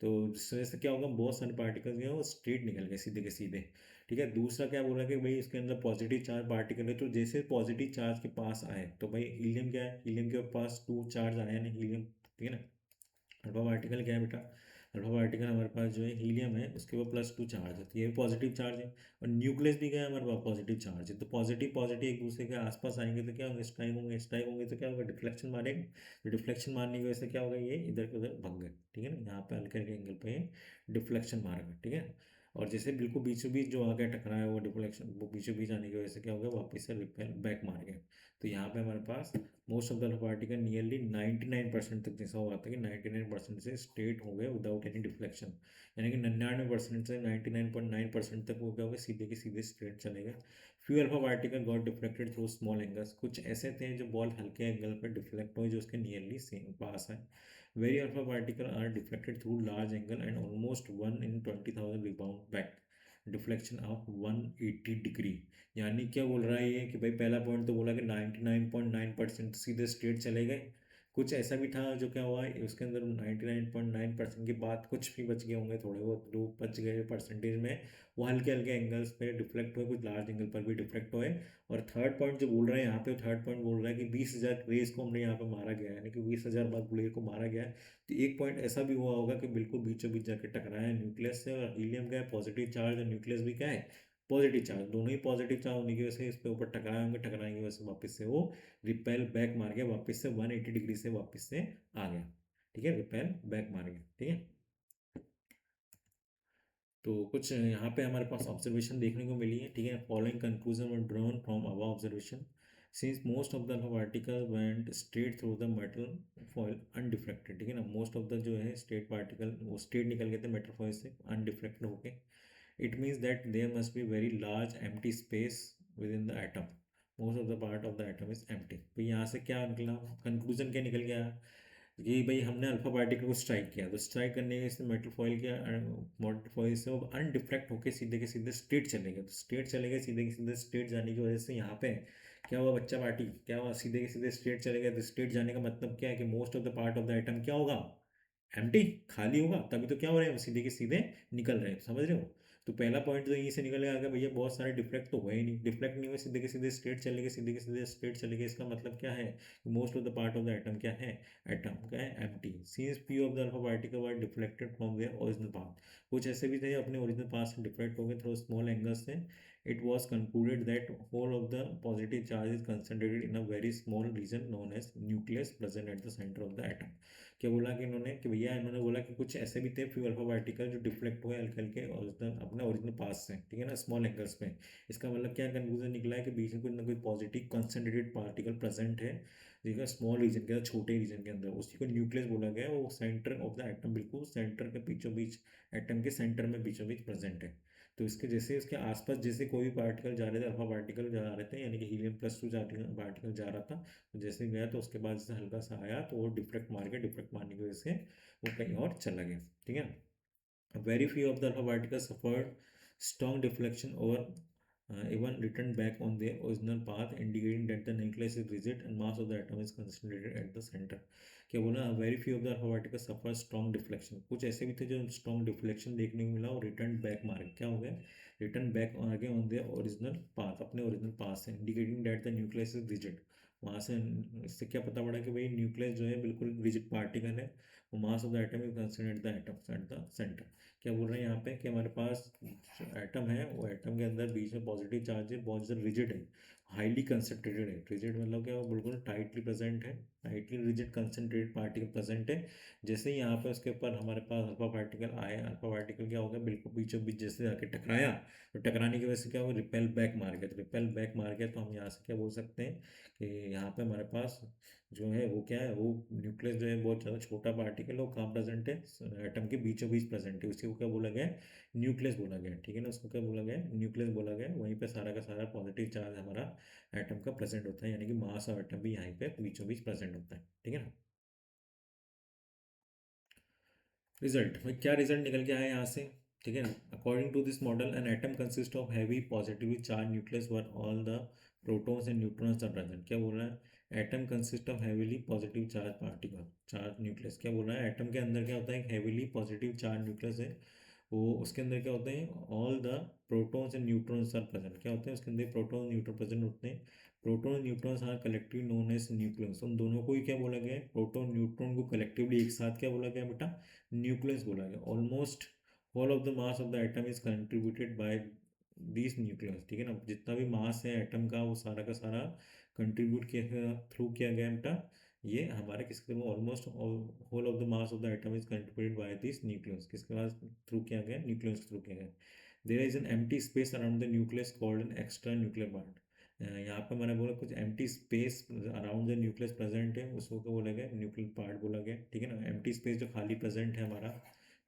[SPEAKER 1] तो जिस वजह से क्या होगा, बहुत सारे पार्टिकल्स जो है वो स्ट्रेट निकल गए, सीधे के सीधे, ठीक है। दूसरा क्या बोला कि भाई इसके अंदर पॉजिटिव चार्ज पार्टिकल है, तो जैसे पॉजिटिव चार्ज के पास आए, तो भाई हीलियम क्या है, हीलियम के पास 2 चार्ज आया ना, हीलियम, ठीक है ना। अल्फा पार्टिकल क्या है बेटा, अल्फा पार्टिकल हमारे पास जो है हीलियम है, उसके ऊपर +2 चार्ज है, तो ये भी पॉजिटिव चार्ज है। और न्यूक्लियस भी क्या है हमारे पास, पॉजिटिव चार्ज है। तो पॉजिटिव पॉजिटिव एक दूसरे के आसपास आएंगे तो क्या होंगे, स्ट्राइक होंगे, स्ट्राइक होंगे तो क्या होगा, डिफ्लेक्शन मारेंगे, तो डिफ्लेक्शन मारने की वजह से क्या होगा, ये इधर के उधर भग गए, ठीक है ना। यहाँ पे हल्के हल्के एंगल पे डिफ्लेक्शन मारेंगे, ठीक है। और जैसे बिल्कुल बीचों बीच जो आगे टकराया वो डिफ्लेक्शन, वो बीचों बीच आने की वजह से क्या होगा, वापस से रिपेल बैक मार गए। तो यहाँ पे हमारे पास most of the particle nearly 99% तक जैसा हुआ था कि 99% से स्ट्रेट हो गए विदाउट एनी डिफ्लेक्शन, यानी कि 99% से 99.9% तक वो क्या हो गए, सीधे के सीधे स्ट्रेट चले गए। Few alpha particle got deflected through small angles, कुछ ऐसे थे जो बॉल हल्के एंगल पर डिफ्लेक्ट हुए, जो उसके नियरली सेम पास है। Very alpha particle are deflected through large angle and almost 1 in 20,000 rebound back, deflection of 180 degree. यानी क्या बोल रहा है ये कि भाई पहला पॉइंट तो बोला कि 99.9% सीधे स्ट्रेट चले गए। कुछ ऐसा भी था जो क्या हुआ उसके अंदर 99.9% के बाद कुछ भी बच गए होंगे, थोड़े बहुत लोग बच गए परसेंटेज में, वो हल्के हल्के एंगल्स पे डिफ्लेक्ट हुए, कुछ लार्ज एंगल पर भी डिफ्लेक्ट हुए। और थर्ड पॉइंट जो बोल रहे हैं यहाँ पे, थर्ड पॉइंट बोल रहा है कि 20,000 रेस को हमने यहाँ पे मारा गया है, यानी कि 20,000 बार बुलेट को मारा गया है। तो एक पॉइंट ऐसा भी हुआ होगा कि बिल्कुल बीचों बीच जाके टकराया है न्यूक्लियस से, और हीलियम का है पॉजिटिव चार्ज और न्यूक्लियस भी क्या है, पॉजिटिव चार्ज, दोनों ही पॉजिटिव चार्ज होने की वजह से इस पे ऊपर टकराए होंगे, टकराने की वजह से वापस से वो रिपेल बैक मार गया, वापस से 180 डिग्री से वापस से आ गया, ठीक है, रिपेल बैक मार गया, ठीक है। तो कुछ यहाँ पे हमारे पास ऑब्जर्वेशन देखने को मिली है, ठीक है। Following conclusion were drawn from above observation, since most of the particle went straight through the metal foil undeflected, ठीक है ना। मोस्ट ऑफ द जो है स्ट्रेट पार्टिकल वो स्ट्रेट निकल गए थे मेटल फॉइल से अनडिफ्लेक्टेड होके। It means that there must be very large empty space within the atom, most of the part of the atom is empty. तो यहाँ से क्या निकला, कंक्लूजन क्या निकल गया कि भाई हमने अल्फा पार्टिकल को स्ट्राइक किया, तो स्ट्राइक करने से मेटल फॉइल के मेटल फॉइल से वो अनडिफ्लेक्ट होकर सीधे के सीधे स्ट्रेट चले गए, तो स्ट्रेट चले गए, सीधे के सीधे स्ट्रेट जाने की वजह से यहाँ पे क्या हुआ बच्चा पार्टी, क्या हुआ, सीधे के सीधे स्ट्रेट चले गए। तो स्ट्रेट जाने का मतलब क्या है कि most of the part of the item क्या होगा, एम्प्टी, खाली होगा, तभी तो क्या हो रहे हैं, सीधे के सीधे निकल रहे हैं, समझ रहे हो। तो पहला पॉइंट तो यहीं से निकल गया भैया बहुत सारे डिफ्लेक्ट तो हुए ही नहीं, डिफ्लेक्ट नहीं हुए, सीधे के सीधे स्ट्रेट चले गए, सीधे के सीधे स्ट्रेट चले गए। इसका मतलब क्या है, most of the part of the atom क्या है, एटम क्या है, empty. Since P of the alpha particle were deflected from their original path, कुछ ऐसे भी थे अपने ओरिजिनल पाथ से डिफ्लेक्ट हो गए थ्रू स्मॉल एंगल्स से। It was concluded that whole of the positive charge is concentrated in a very small region known as nucleus present at the center of the atom। क्या बोला कि इन्होंने कि भैया इन्होंने बोला कि कुछ ऐसे भी थे फ्यू अल्फा पार्टिकल जो डिफ्लेक्ट हुए हल्के हल्के ओरिजिनल अपने ओरिजिनल पास से, ठीक है ना, स्मॉल एंगल्स पे। इसका मतलब क्या कंक्लूजन निकला है कि बीच में कुछ ना कुछ पॉजिटिव कंसनट्रेटेड पार्टिकल प्रेजेंट है, ठीक है, स्मॉल रीजन के अंदर, छोटे रीजन के अंदर, उसी को न्यूक्लियस बोला गया है। वो सेंटर ऑफ द एटम, बिल्कुल सेंटर के बीचों बीच, एटम के सेंटर में बीचों बीच प्रेजेंट है। तो इसके जैसे इसके आसपास जैसे कोई भी पार्टिकल जा रहे थे, अल्फा पार्टिकल जा रहे थे, यानी कि हीलियम+2 पार्टिकल जा रहा था, तो जैसे गया तो उसके बाद जैसे हल्का सा आया तो वो डिफ्लेक्ट मार के, डिफ्लेक्ट मारने की वजह से वो कहीं और चला गया, ठीक है। Very few of the alpha particles suffered strong deflection or even returned back on their original path, indicating that the nucleus is rigid and mass of the atom is concentrated at the center। क्या बोला, very few of the alpha particles suffer strong deflection, कुछ ऐसे भी थे जो strong deflection देखने को मिला और रिटर्न बैक मार क्या हो गया, रिटर्न बैक आगे ऑन देयर ओरिजिनल पाथ, अपने ओरिजिनल पाथ से, indicating that the nucleus is rigid. वहाँ से इससे क्या पता पड़ा कि भाई न्यूक्लियस जो है बिल्कुल रिजिड पार्टिकल है, वो मास of the atom is considered the atom at the centre. क्या बोल रहे हैं यहाँ पे कि हमारे पास जो एटम है वो एटम के अंदर बीच में पॉजिटिव चार्ज है, बहुत ज़्यादा रिजिड है, हाईली कंसनट्रेटेड है। रिजिड मतलब क्या, वो बिल्कुल टाइटली प्रेजेंट है, tightly rigid concentrated particle present है। जैसे ही यहाँ पे उसके ऊपर हमारे पास अल्फा पार्टिकल आए, अल्फा पार्टिकल क्या हो गया, बिल्कुल बीचों बीच जैसे आके टकराया, तो टकराने की वजह से क्या हुआ, रिपेल बैक मार गया। तो रिपेल बैक मार गया तो हम यहाँ से क्या बोल सकते हैं कि यहाँ पे हमारे पास जो है वो क्या है, वो न्यूक्लियस जो है बहुत ज़्यादा छोटा पार्टिकल है, वो कहाँ प्रेजेंट है, एटम के बीचों बीच प्रेजेंट है, उसी को क्या बोला गया है, न्यूक्लियस बोला गया, ठीक है ना। उसको क्या बोला गया है, न्यूक्लियस बोला गया है। वहीं पे सारा का सारा पॉजिटिव चार्ज हमारा एटम का प्रेजेंट होता है, यानी कि मास ऑफ एटम भी यहाँ पे बीचों बीच प्रेजेंट होता है, ठीक है ना। रिजल्ट भाई, क्या रिजल्ट निकल के आया यहाँ से, ठीक है ना। According to this model an atom consist of heavy positively charge nucleus where all the protons and neutrons are present. क्या बोल रहा है, atom consist of heavily positive charge particle, charge nucleus. क्या बोल रहा है, एटम के अंदर क्या होता है, हैवीली पॉजिटिव चार्ज न्यूक्लियस है, वो उसके अंदर क्या होते हैं, all the protons and neutrons are present. क्या होते हैं उसके अंदर, प्रोटॉन न्यूट्रॉन प्रेजेंट होते हैं। Proton neutrons are collectively known as nucleus. उन दोनों को ही क्या बोला गया है, प्रोटॉन न्यूट्रॉन को कलेक्टिवली एक साथ क्या बोला गया बेटा, न्यूक्लियस बोला गया। Almost all of the mass of the atom is contributed by this nucleus, ठीक है ना। जितना भी मास है एटम का वो सारा का सारा कंट्रीब्यूट किया थ्रू किया गया बेटा, ये हमारे किसके में, almost whole of the mass of the atom is contributed by this nucleus, किसके पास थ्रू किया गया, न्यूक्लियस के थ्रू किया गया। There is an empty space around the nucleus called an extra nuclear part. यहाँ पे मैंने बोला कुछ empty space around the nucleus present है, उसको क्या बोला गया, न्यूक्लियर पार्ट बोला गया, ठीक है ना। एम्प्टी स्पेस जो खाली प्रेजेंट है हमारा,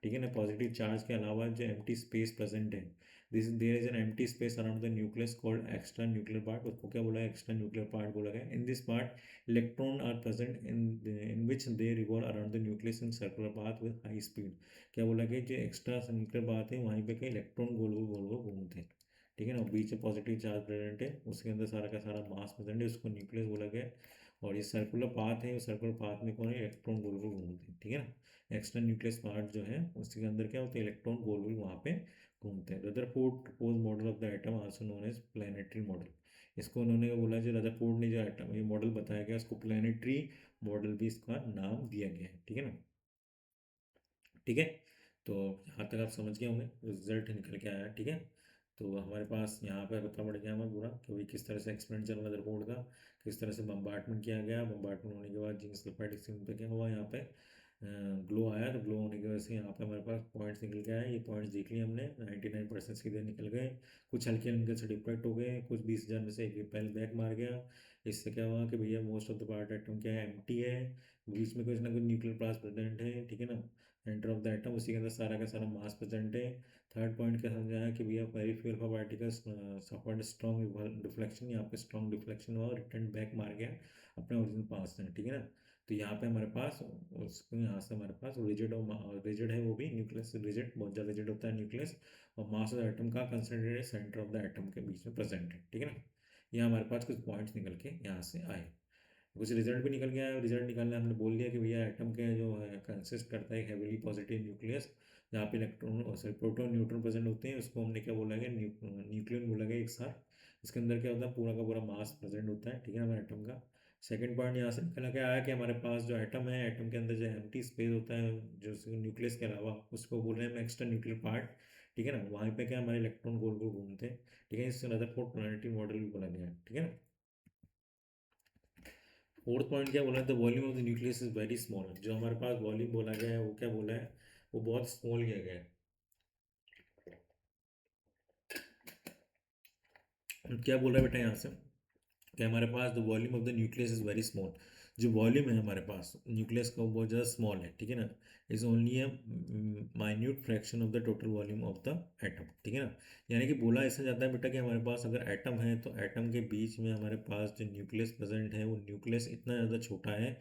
[SPEAKER 1] ठीक है ना, पॉजिटिव चार्ज के अलावा जो एम्प्टी स्पेस प्रेजेंट है, this there is an empty space around the nucleus called extra nuclear part, उसको क्या बोला है, एक्स्ट्रा न्यूक्लियर पार्ट बोला गया। In this part electron are present in which they revolve around the nucleus in circular path with high speed. क्या बोला कि जो एक्स्ट्रा न्यूक्लियर पाथ है वहीं पे क्या इलेक्ट्रॉन गोल गोल गोल गोल घूमते हैं, ठीक है ना। बीच में पॉजिटिव चार्ज प्रेजेंट है, उसके अंदर सारा का सारा मास प्रेजेंट है, उसको न्यूक्लियस बोला गया। और ये सर्कुलर पाथ है, सर्कुलर पाथ में कौन है, इलेक्ट्रॉन गोल गोल घूमते हैं, ठीक है ना। एक्स्ट्रा न्यूक्लियस पार्ट जो है उसके अंदर क्या होता है, इलेक्ट्रॉन गोल गोल वहाँ पे घूमते हैं। Rutherford propose model of the atom also known as planetary model. इसको उन्होंने बोला, जो रदरफोर्ड ने जो एटम ये मॉडल बताया गया, उसको प्लानिटरी मॉडल भी इसका नाम दिया गया है, ठीक है ना। ठीक है, तो यहाँ तक आप समझ गए होंगे, रिजल्ट निकल के आया, ठीक है। तो हमारे पास यहाँ पे पता पड़ गया हमें पूरा कि भाई किस तरह से एक्सपेरिमेंट चल रहा था रिपोर्ट का, किस तरह से बम्बार्टमेंट किया गया, बम्बार्टमेंट होने के बाद जिंक सल्फाइड एक्सचेंज पे क्या हुआ, यहाँ पे ग्लो आया, तो ग्लो होने की वजह से यहाँ पे हमारे पास पॉइंट्स निकल के आए। ये पॉइंट्स देख लिए हमने, 99% सीधे निकल गए, कुछ हल्के हल्के से डिफेक्ट हो गए, कुछ 20,000 में से एक रिपेल बैक मार गया। इससे क्या हुआ कि भैया most of the part atom क्या है, एम्प्टी है, बीच में कुछ ना कुछ न्यूक्लियर प्लस प्रेजेंट है, ठीक है ना। सेंटर ऑफ द एटम, उसी के अंदर सारा का सारा मास प्रेजेंट है। थर्ड पॉइंट क्या समझाया कि भैया very few alpha particles suffered strong deflection, यहाँ पे स्ट्रॉन्ग डिफ्लेक्शन हुआ, रिटर्न बैक मार गया अपने ओरिजिनल पास से, ठीक है ना। तो यहाँ पे हमारे पास उसको यहाँ से हमारे पास रिजिड और रिजिड है, वो भी न्यूक्लियस रिजिड, बहुत ज़्यादा रिजिड होता है न्यूक्लियस, और मास ऑफ द एटम का concentrated centre of the atom के बीच में प्रेजेंट है, ठीक है ना। यहाँ हमारे पास कुछ पॉइंट्स निकल के यहाँ से आए, कुछ रिजल्ट भी निकल गया है। रिजल्ट निकालने हमने बोल दिया कि भैया एटम के जो है कंसिस्ट करता है हैवीली पॉजिटिव न्यूक्लियस, जहाँ पे electron sorry proton neutron present होते हैं, उसको हमने क्या बोला गया, न्यूक्लियन बोला गया एक साथ। इसके अंदर क्या होता है, पूरा का पूरा मास प्रेजेंट होता है, ठीक है ना, हमारे एटम का। सेकंड पॉइंट यहाँ से निकला क्या आया कि हमारे पास जो एटम है, एटम के अंदर जो एम्प्टी स्पेस होता है जो न्यूक्लियस के अलावा, उसको बोल रहे हैं एक्स्ट्रा न्यूक्लियर पार्ट, ठीक है ना। वहाँ पे क्या हमारे इलेक्ट्रॉन गोल गोल घूमते हैं, ठीक है। इससे रदरफोर्ड पोलैरिटी मॉडल भी बोला गया है, ठीक है ना। फोर्थ पॉइंट क्या बोला है, the volume of the nucleus is very small. जो हमारे पास वॉल्यूम बोला गया है वो क्या बोला है, वो बहुत स्मॉल किया गया है। क्या बोल रहा है बेटा यहाँ से कि हमारे पास the volume of the nucleus is very small. जो वॉल्यूम है हमारे पास न्यूक्लियस का वो बहुत ज़्यादा स्मॉल है, ठीक है ना। Is only a minute fraction of the total volume of the atom, ठीक है ना। यानी कि बोला ऐसा जाता है बेटा कि हमारे पास अगर एटम है तो एटम के बीच में हमारे पास जो न्यूक्लियस प्रेजेंट है वो न्यूक्लियस इतना ज़्यादा छोटा है,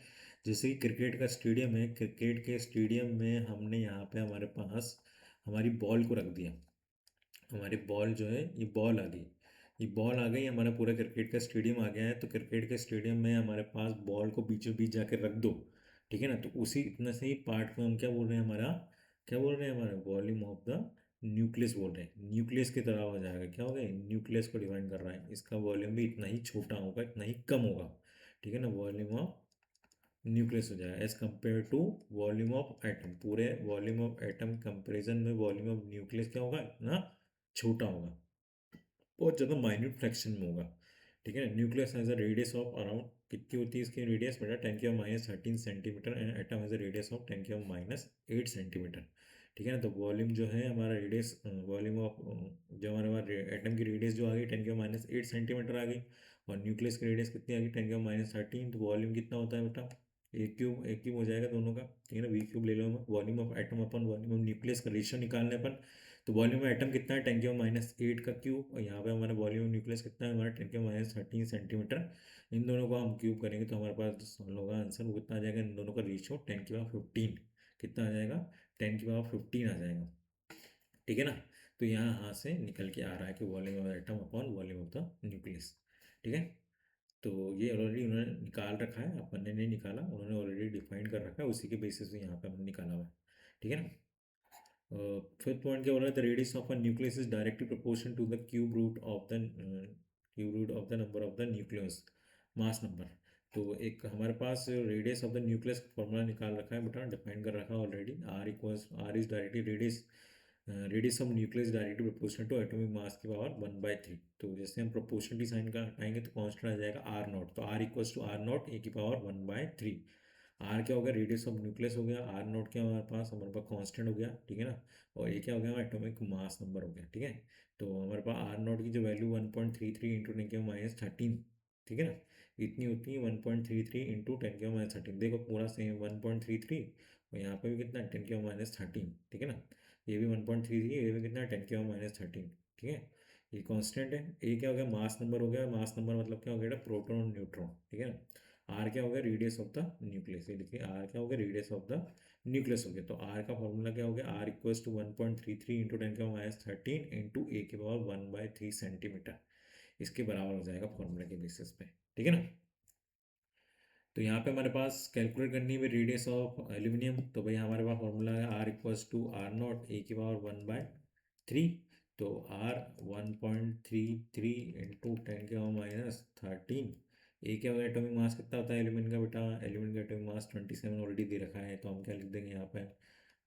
[SPEAKER 1] जैसे कि क्रिकेट का स्टेडियम है, क्रिकेट के स्टेडियम में हमने यहाँ पे हमारे पास हमारी बॉल को रख दिया। हमारी बॉल जो है ये बॉल आ गई, ये बॉल आ गई, हमारा पूरा क्रिकेट का स्टेडियम आ गया है। तो क्रिकेट के स्टेडियम में हमारे पास बॉल को बीचों बीच जाके रख दो, ठीक है ना। तो उसी इतना से ही पार्ट में हम क्या बोल रहे हैं, हमारा क्या बोल रहे हैं, हमारा वॉल्यूम ऑफ द न्यूक्लियस बोल रहे हैं। न्यूक्लियस की तरह हो जाएगा, क्या हो गया, न्यूक्लियस को डिफाइन कर रहा है, इसका वॉल्यूम भी इतना ही छोटा होगा, इतना ही कम होगा, ठीक है ना। वॉल्यूम ऑफ न्यूक्लियस हो जाएगा as compare to volume of atom. पूरे वॉल्यूम ऑफ एटम कंपेरिजन में वॉल्यूम ऑफ न्यूक्लियस क्या होगा, इतना छोटा होगा, बहुत ज़्यादा माइन्यूट फ्रैक्शन में होगा, ठीक है। Nucleus has a radius of around, कितनी होती है इसकी रेडियस बेटा, 10⁻13 centimetre, and atom has a radius of 10⁻8 centimetre, ठीक है ना। तो वॉल्यूम जो है हमारा रेडियस, वॉल्यूम ऑफ जो हमारे एटम की रेडियस जो आ गई 10⁻8 सेंटीमीटर आ गई, और न्यूक्लियस की रेडियस कितनी आ गई 10⁻13। तो वॉल्यूम कितना होता है बेटा, एक क्यूब हो जाएगा दोनों का, ठीक है ना। वी क्यूब ले लो, वॉल्यूम ऑफ एटम अपन वॉल्यूम ऑफ न्यूक्लियस का रेशियो निकालने अपन। तो वॉल्यूम ऑफ एटम कितना है 10⁻8 का क्यूब, और यहाँ पे हमारा वॉल्यूम न्यूक्लियस कितना है हमारा 10⁻13 सेंटीमीटर। इन दोनों को हम क्यूब करेंगे तो हमारे पास जो सॉल्व होगा आंसर वो कितना आ जाएगा, इन दोनों का रेशियो 10⁻15, कितना आ जाएगा 10⁻15 आ जाएगा, ठीक है ना। तो यहाँ से निकल के आ रहा है कि volume of atom upon volume of the nucleus, ठीक है। तो ये ऑलरेडी उन्होंने निकाल रखा है, अपन ने नहीं निकाला, उन्होंने ऑलरेडी डिफाइन कर रखा है, उसी के बेसिस पे यहाँ पे हमने निकाला हुआ है, ठीक है ना। फिफ्थ पॉइंट क्या बोल रहा है, the radius of a nucleus is directly proportion to the cube root of the number of the nucleus mass number. तो एक हमारे पास radius of the nucleus formula निकाल रखा है बेटा, डिफाइन कर रखा है already. R is directly radius of nucleus directly proportional to atomic mass की पावर 1/3। तो जैसे हम प्रोपोर्शनली साइन का हटाएंगे तो कॉन्स्टेंट आ जाएगा आर नॉट, तो R equals to R naught A की पावर 1/3। आर क्या हो गया, रेडियस ऑफ न्यूक्लियस हो गया, आर नॉट क्या हमारे पास कांस्टेंट हो गया, ठीक है ना। और ये क्या हो गया, एटॉमिक मास नंबर हो गया, ठीक है। तो हमारे पास आर नॉट की जो वैल्यू 1.33 इंटू 10⁻13, ठीक है ना, इतनी होती है 1.33 इंटू 10⁻13। देखो पूरा सेम 1.33, और यहाँ पे भी कितना 10⁻13, ठीक है ना। ये भी 1.33, ये भी कितना 10⁻13, ठीक है। ये कांस्टेंट है। ये क्या हो गया, मास नंबर हो गया, मास नंबर मतलब क्या हो गया, प्रोटॉन और न्यूट्रॉन, ठीक है ना। आर क्या हो गया, रेडियस ऑफ द न्यूक्लियस, ये देखिए आर क्या हो गया, रेडियस ऑफ द न्यूक्लियस हो गया। तो आर का फॉर्मूला क्या हो गया, R equals to 1.33 into 10⁻13 into A की पावर 1/3 सेंटीमीटर, इसके बराबर हो जाएगा फॉर्मूला के बेसिस पे, ठीक है ना। तो यहाँ पे हमारे पास कैलकुलेट करनी है रेडियस ऑफ एल्यूमिनियम, तो भाई हमारे पास फॉर्मूला है R equals to R naught A की पावर 1/3। तो आर 1.33 इंटू 10⁻13, ए क्या होगा, एटॉमिक मास कितना होता है एल्यूमिनियम का बेटा, एल्यूमिनियम का एटॉमिक मास 27 ऑलरेडी दे रखा है, तो हम क्या लिख देंगे यहाँ पे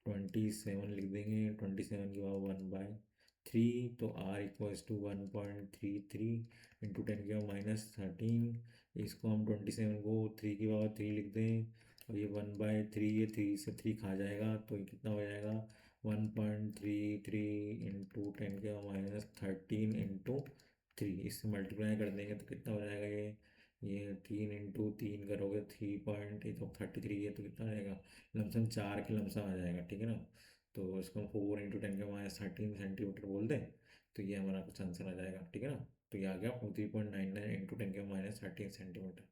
[SPEAKER 1] 27 लिख देंगे, 27 की पावर 1/3। तो आर इक्वल्स टू 1.33 इंटू 10⁻13, इसको हम 27 को 3 की पावर 3 लिख दें, और ये 1/3, ये 3 से 3 खा जाएगा, तो ये कितना हो जाएगा 1.33 इंटू 10⁻13 इंटू 3, इससे मल्टीप्लाई कर देंगे तो कितना हो जाएगा, ये 3 इंटू 3 करोगे 3.33 है, तो कितना आ जाएगा लमसम 4 के लमसम आ जाएगा, ठीक है ना। तो इसको हम 4 इंटू 10⁻13 सेंटीमीटर बोल दें, तो ये हमारा कुछ आंसर आ जाएगा, ठीक है ना। तो ये आ गया 3.99 इंटू 10⁻13 सेंटीमीटर,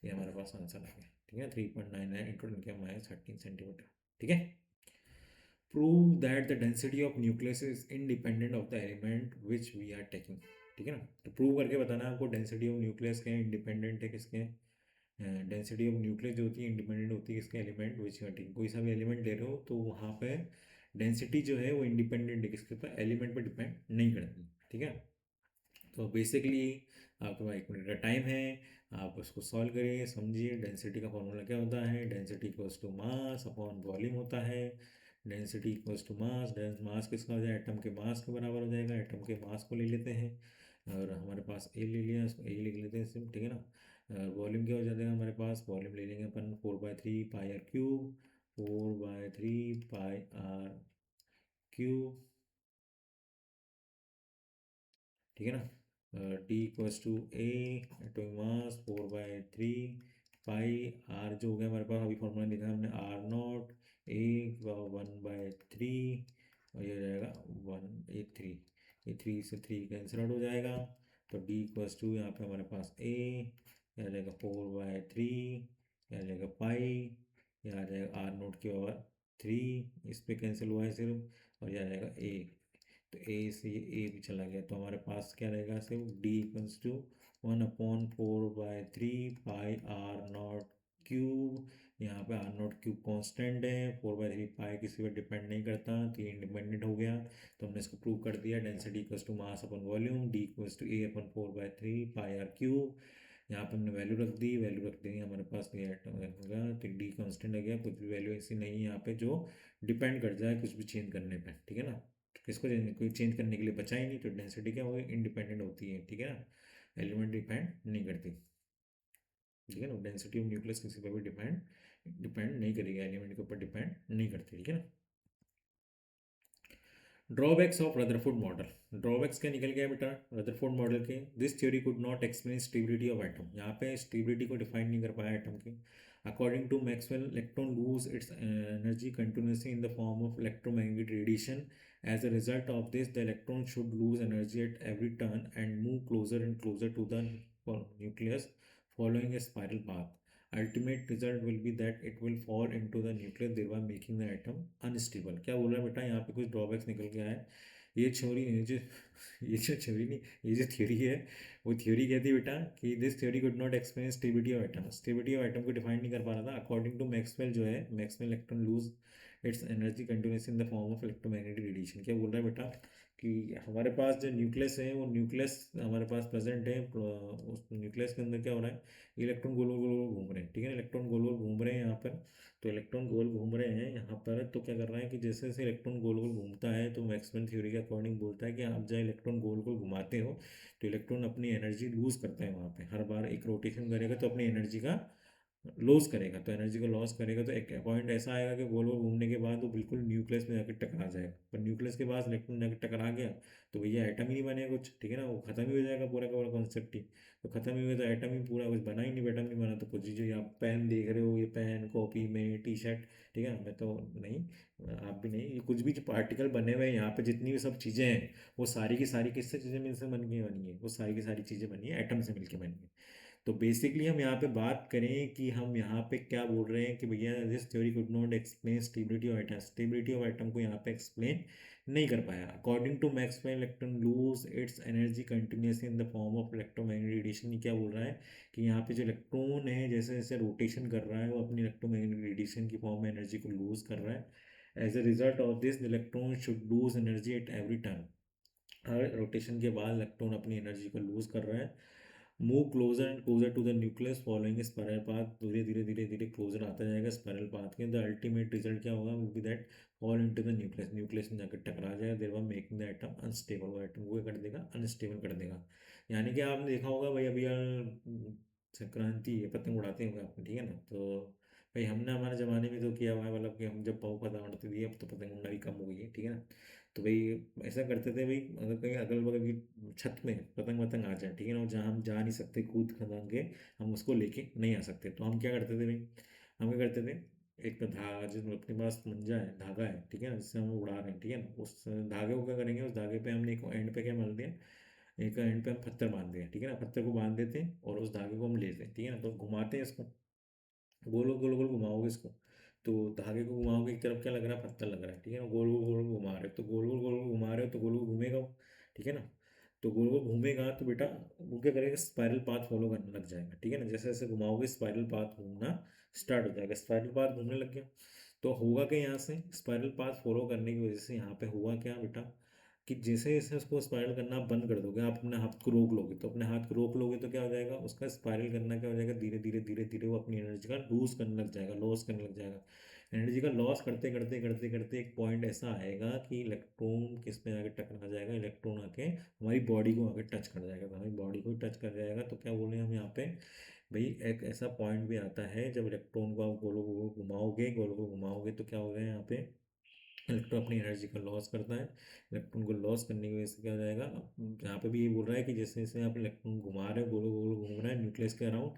[SPEAKER 1] ये हमारे पास आंसर आ गया। ठीक है, 3.99 इंटू 10⁻13 सेंटीमीटर। ठीक है। Prove that the density of nucleus is independent of the element which we are taking. ठीक है ना, तो प्रूव करके बताना आपको डेंसिटी ऑफ न्यूक्लियस के इंडिपेंडेंट है किसके, डेंसिटी ऑफ न्यूक्लियस जो होती है इंडिपेंडेंट होती है किसके, element which you are taking. कोई सा भी एलिमेंट ले रहे हो तो वहाँ पे डेंसिटी जो है वो इंडिपेंडेंट है किसके ऊपर, एलिमेंट पर डिपेंड नहीं करती। ठीक है। तो बेसिकली आपके पास 1 मिनट का टाइम है, आप उसको सॉल्व करिए, समझिए। डेंसिटी का फॉर्मूला क्या होता है, density equals to mass upon volume होता है। Density equals to mass, mass किसका हो जाएगा, एटम के मास के बराबर हो जाएगा। एटम के मास को ले लेते हैं और हमारे पास ए ले लिया, उसको ए लिख लेते हैं सिर्फ। ठीक है ना। वॉल्यूम क्या हो जाएगा हमारे पास, वॉल्यूम ले लेंगे अपन 4/3 pi R cube, 4/3 pi R cube. ठीक है ना। D equals to A atomic mass 4/3 pi R जो हो गया हमारे पास, अभी फॉर्मूला लिखा है हमने, R0 ए 1/3 और ये हो जाएगा 1 ए 3, ये 3 से 3 कैंसिल आउट हो जाएगा। तो डी इक्वल्स टू यहाँ पे हमारे पास ए, यह आ जाएगा 4/3, यह आ जाएगा पाई, यह आ जाएगा R0 की पावर 3, इस पे कैंसिल हुआ है सिर्फ, और यह आ जाएगा ए। तो ए से ये ए भी चला गया, तो हमारे पास क्या रहेगा सिर्फ D equals to 1/4/3 pi R naught cube. यहाँ पे R0 क्यूब कांस्टेंट है, 4/3 पाई किसी पर डिपेंड नहीं करता, तो ये इंडिपेंडेंट हो गया। तो हमने इसको प्रूव कर दिया, density equals to mass upon volume, D equals to A upon 4/3 pi R cube. यहाँ पे हमने वैल्यू रख दी, वैल्यू रख देंगे हमारे पास ये होगा, तो डी कांस्टेंट आ गया, कुछ भी वैल्यू ऐसी नहीं है यहाँ पे जो डिपेंड कर जाए कुछ भी चेंज करने पे। ठीक है ना, किसको कोई चेंज करने के लिए बचा ही नहीं, तो डेंसिटी क्या होगी, इंडिपेंडेंट होती है। ठीक है ना, एलिमेंट डिपेंड नहीं करती। ठीक है ना, डेंसिटी ऑफ न्यूक्लियस किसी पर भी डिपेंड नहीं करेगी, एलिमेंट के ऊपर डिपेंड नहीं करती। ठीक है ना। Drawbacks of Rutherford model, drawbacks क्या निकल गया बेटा रदरफोर्ड मॉडल के, this theory could not explain stability of atom, यहाँ पे स्टेबिलिटी को डिफाइन नहीं कर पाया एटम की। According to Maxwell, electron lose its energy continuously in the form of electromagnetic radiation. As a result of this, the electron should lose energy at every turn and move closer and closer to the nucleus following a spiral path. Ultimate result will be that it will fall into the nucleus, thereby making the atom unstable. क्या बोल रहा है बेटा, यहाँ पे कुछ drawbacks निकल के आए। ये छोरी ये जो छोरी नहीं, ये जो थ्योरी है वो थ्योरी कहती है बेटा कि this theory could not explain stability of atom, stability of atom को डिफाइन नहीं कर पा रहा था। अकॉर्डिंग टू मैक्सवेल जो है, Maxwell electron lose its energy continuous in the form of electromagnetic radiation. क्या बोल रहा है बेटा कि हमारे पास जो न्यूक्लियस है वो न्यूक्लियस हमारे पास प्रेजेंट है, उस न्यूक्लियस के अंदर क्या हो रहा है, इलेक्ट्रॉन गोल गोल गोल घूम रहे हैं। ठीक है, इलेक्ट्रॉन गोल गोल घूम रहे हैं यहाँ पर, तो इलेक्ट्रॉन गोल घूम रहे हैं यहाँ पर, तो क्या कर रहा है कि जैसे जैसे इलेक्ट्रॉन गोल गोल घूमता है तो मैक्सवेल थ्योरी के अकॉर्डिंग बोलता है कि आप जब इलेक्ट्रॉन गोल गोल घुमाते हो तो इलेक्ट्रॉन अपनी एनर्जी लूज करता है वहाँ पे, हर बार एक रोटेशन करेगा तो अपनी एनर्जी का लॉस करेगा, तो एनर्जी को लॉस करेगा तो एक पॉइंट ऐसा आएगा कि गोल गोल घूमने के बाद वो बिल्कुल न्यूक्लियस में जाकर टकरा जाएगा। पर न्यूक्लियस के पास इलेक्ट्रॉन जाकर टकरा गया तो भैया एटम ही नहीं बनेगा कुछ। ठीक है ना, वो खत्म ही हो जाएगा पूरा का पूरा कॉन्सेप्ट ही। तो खत्म ही हुआ तो एटम ही पूरा कुछ बना ही नहीं, एटम नहीं बना तो कुछ जो आप पेन देख रहे हो, ये पेन कॉपी में टी शर्ट, ठीक है, मैं तो नहीं, आप भी नहीं, ये कुछ भी जो पार्टिकल बने हुए हैं यहाँ पे जितनी भी सब चीज़ें हैं वो सारी की सारी किससे चीज़ें मिलकर बनी है, वो सारी की सारी चीज़ें बनी है एटम से मिलकर बनी है। तो बेसिकली हम यहाँ पे बात करें कि हम यहाँ पे क्या बोल रहे हैं कि भैया this theory could not explain stability of atom, stability of atom को यहाँ पे एक्सप्लेन नहीं कर पाया। According to Maxwell, electron lose its energy continuously in the form of electromagnetic radiation. क्या बोल रहा है कि यहाँ पे जो इलेक्ट्रॉन है जैसे जैसे रोटेशन कर रहा है वो अपनी इलेक्ट्रोमैग्नेटिक रेडिएशन की फॉर्म में एनर्जी को लूज कर रहा है। As a result of this, the electron should lose energy at every turn, हर रोटेशन के बाद इलेक्ट्रॉन अपनी एनर्जी को लूज कर रहा है। Move closer and closer to the nucleus following spiral path, धीरे धीरे धीरे धीरे क्लोजर आता जाएगा स्पाइरल पाथ के। द अल्टीमेट रिजल्ट क्या होगा, will be that fall into the nucleus, nucleus में जाकर टकरा जाएगा, thereby making the atom unstable, वो एटम को कर देगा अनस्टेबल कर देगा। यानी कि आपने देखा होगा भाई अभी यार संक्रांति है, पतंग उड़ाते होंगे आपने, ठीक है ना, तो भाई हमने हमारे ज़माने में तो किया हुआ है, मतलब कि हम जब पाव पतंग उड़ाते थे, अब तो पतंग उड़ना भी कम हो गई है, ठीक है ना। तो भाई ऐसा करते थे भाई, अगर कहीं अगल बगल की छत में पतंग वतंग आ जाए, ठीक है ना, और जहाँ हम जा नहीं सकते कूद खदांग के, हम उसको लेके नहीं आ सकते, तो हम क्या करते थे भाई, हम क्या करते थे, एक तो धागा, जिसमें अपने पास मंजा है, धागा है, ठीक है ना, जिससे हम उड़ा रहे हैं, ठीक है ना, उस धागे को क्या करेंगे, उस धागे पे हमने एक एंड पे क्या बांध दिया, एक एंड पे हम पत्थर बांध दिया, ठीक है ना, पत्थर को बांध देते हैं और उस धागे को हम लेते हैं, ठीक है ना, तो घुमाते हैं इसको, गोल गोल घुमाओगे इसको, तो धागे को घुमाओगे एक तरफ क्या लग रहा है, पत्थर लग रहा है, ठीक है ना। गोल गोल घुमा रहे हो तो गोल गोल घुमा रहे हो तो गोल गोल घूमेगा वो, ठीक है ना। तो गोल गोल घूमेगा तो बेटा वो क्या करेगा, स्पाइरल पाथ फॉलो करने लग जाएगा, ठीक है ना। जैसे जैसे घुमाओगे स्पाइरल पाथ घूमना स्टार्ट हो जाएगा, स्पाइरल पाथ घूमने लग गया। तो होगा क्या, यहाँ से स्पाइरल पाथ फॉलो करने की वजह से यहाँ पे हुआ क्या बेटा, कि जैसे जैसे उसको स्पाइरल करना आप बंद कर दोगे, आप अपने हाथ को रोक लोगे, तो अपने हाथ को रोक लोगे तो क्या हो जाएगा, उसका स्पाइरल करना क्या हो जाएगा, धीरे धीरे धीरे धीरे वो अपनी एनर्जी का लूज करने लग जाएगा, लॉस करने लग जाएगा। एनर्जी का लॉस करते करते करते करते एक पॉइंट ऐसा आएगा कि इलेक्ट्रॉन किस में आके टकरा जाएगा, इलेक्ट्रॉन आके हमारी बॉडी को आके टच कर जाएगा, तो हमारी बॉडी को टच कर जाएगा तो क्या बोले हम यहाँ पे, भाई एक ऐसा पॉइंट भी आता है जब इलेक्ट्रॉन को आप गोल गोल घुमाओगे, गोल गोल घुमाओगे तो क्या होगा यहाँ पे, इलेक्ट्रॉन अपनी एनर्जी का लॉस करता है। इलेक्ट्रॉन को लॉस करने की वजह से क्या हो जाएगा, यहाँ पे भी ये बोल रहा है कि जैसे जैसे आप इलेक्ट्रॉन घुमा रहे हो, गोल गोल घूम रहा है न्यूक्लियस के अराउंड,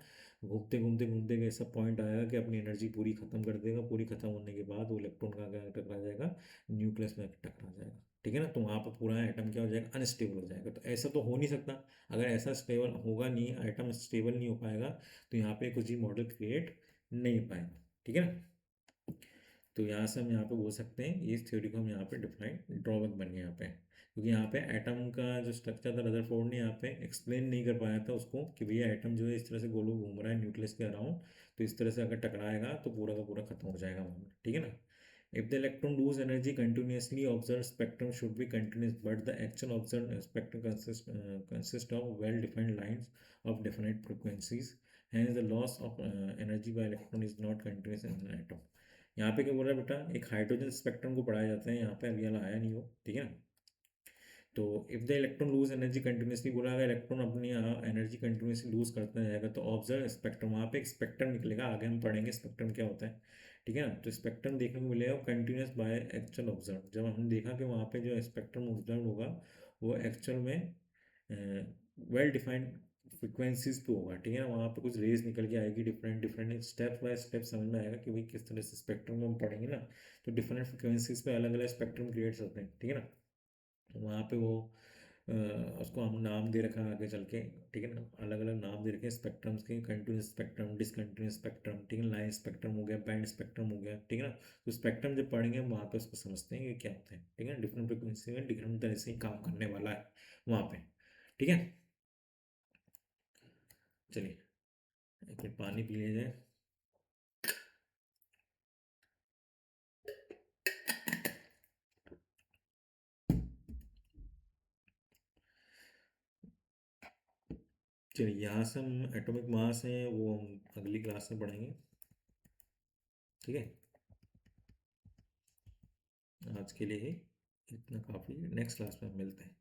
[SPEAKER 1] घूमते घूमते घूमते एक ऐसा पॉइंट आएगा कि अपनी एनर्जी पूरी खत्म कर देगा, पूरी खत्म होने के बाद वो इलेक्ट्रॉन का क्या टकरा जाएगा, न्यूक्लियस में टकरा जाएगा, ठीक है ना। तो वहाँ पर पूरा एटम क्या हो जाएगा, अनस्टेबल हो जाएगा। तो ऐसा तो हो नहीं सकता, अगर ऐसा स्टेबल होगा नहीं, एटम स्टेबल नहीं हो पाएगा तो यहाँ पे कुछ ही मॉडल क्रिएट नहीं हो पाएगा, ठीक है ना। तो यहाँ से हम यहाँ पे बोल सकते हैं इस थ्योरी को हम यहाँ पे डिफाइन ड्रॉबैक बन गया यहाँ पे, क्योंकि यहाँ पे एटम का जो स्ट्रक्चर था रदरफोर्ड ने यहाँ पे एक्सप्लेन नहीं कर पाया था उसको कि भैया एटम जो है इस तरह से गोल घूम रहा है न्यूक्लियस के अराउंड, तो इस तरह से अगर टकराएगा तो पूरा का पूरा खत्म हो जाएगा मामला, ठीक है ना। If the electron lose energy continuously, observed spectrum should be continuous, but the actual observed spectrum consist of well-defined lines of definite frequencies. Hence, the loss of energy by electron is not continuous in an atom. यहाँ पे क्या बोल रहा है बेटा, एक hydrogen spectrum को पढ़ाया जाता है यहाँ पे, अभी वाला आया नहीं हो, ठीक है। तो if the electron lose energy continuously, बोला अगर इलेक्ट्रॉन अपनी एनर्जी कंटिन्यूसली लूज करता जाएगा तो ऑब्जर्व स्पेक्ट्रम, वहाँ पे एक स्पेक्ट्रम निकलेगा, आगे हम पढ़ेंगे स्पेक्ट्रम क्या होता है, ठीक है ना। तो स्पेक्ट्रम देखने को मिलेगा कंटिन्यूस बाय एक्चुअल ऑब्जर्व, जब हमने देखा कि वहाँ पे जो स्पेक्ट्रम ऑब्जर्व होगा वो एक्चुअल में वेल डिफाइंड फ्रिक्वेंसीज पे होगा, ठीक है ना। वहाँ पे कुछ रेज निकल के आएगी, different different step by step समझ में आएगा कि भाई किस तरह से स्पेक्ट्रम को हम पढ़ेंगे ना, तो डिफरेंट फ्रिक्वेंसीज पे अलग अलग स्पेक्ट्रम क्रिएट्स होते हैं, ठीक है ना। वहाँ पे वो अ, उसको हम नाम दे रखा है आगे चल के, ठीक है ना, अलग अलग नाम दे रखे हैं स्पेक्ट्रम्स के, कंटिन्यूस स्पेक्ट्रम, डिसकंटिन्यूस स्पेक्ट्रम, ठीक है, लाइन स्पेक्ट्रम हो गया, बैंड स्पेक्ट्रम हो गया, ठीक है ना। तो स्पेक्ट्रम जब पढ़ेंगे हम वहाँ पे उसको समझते हैं कि क्या होता है, ठीक है, डिफरेंट फ्रिक्वेंसी में डिफरेंट तरह से ही काम करने वाला है वहाँ पे, ठीक है। चलिए एक मिनट पानी पी लिया जाए। चलिए यहाँ से हम एटॉमिक मास है वो हम अगली क्लास में पढ़ेंगे, ठीक है। आज के लिए ही इतना काफ़ी, नेक्स्ट क्लास में हम मिलते हैं।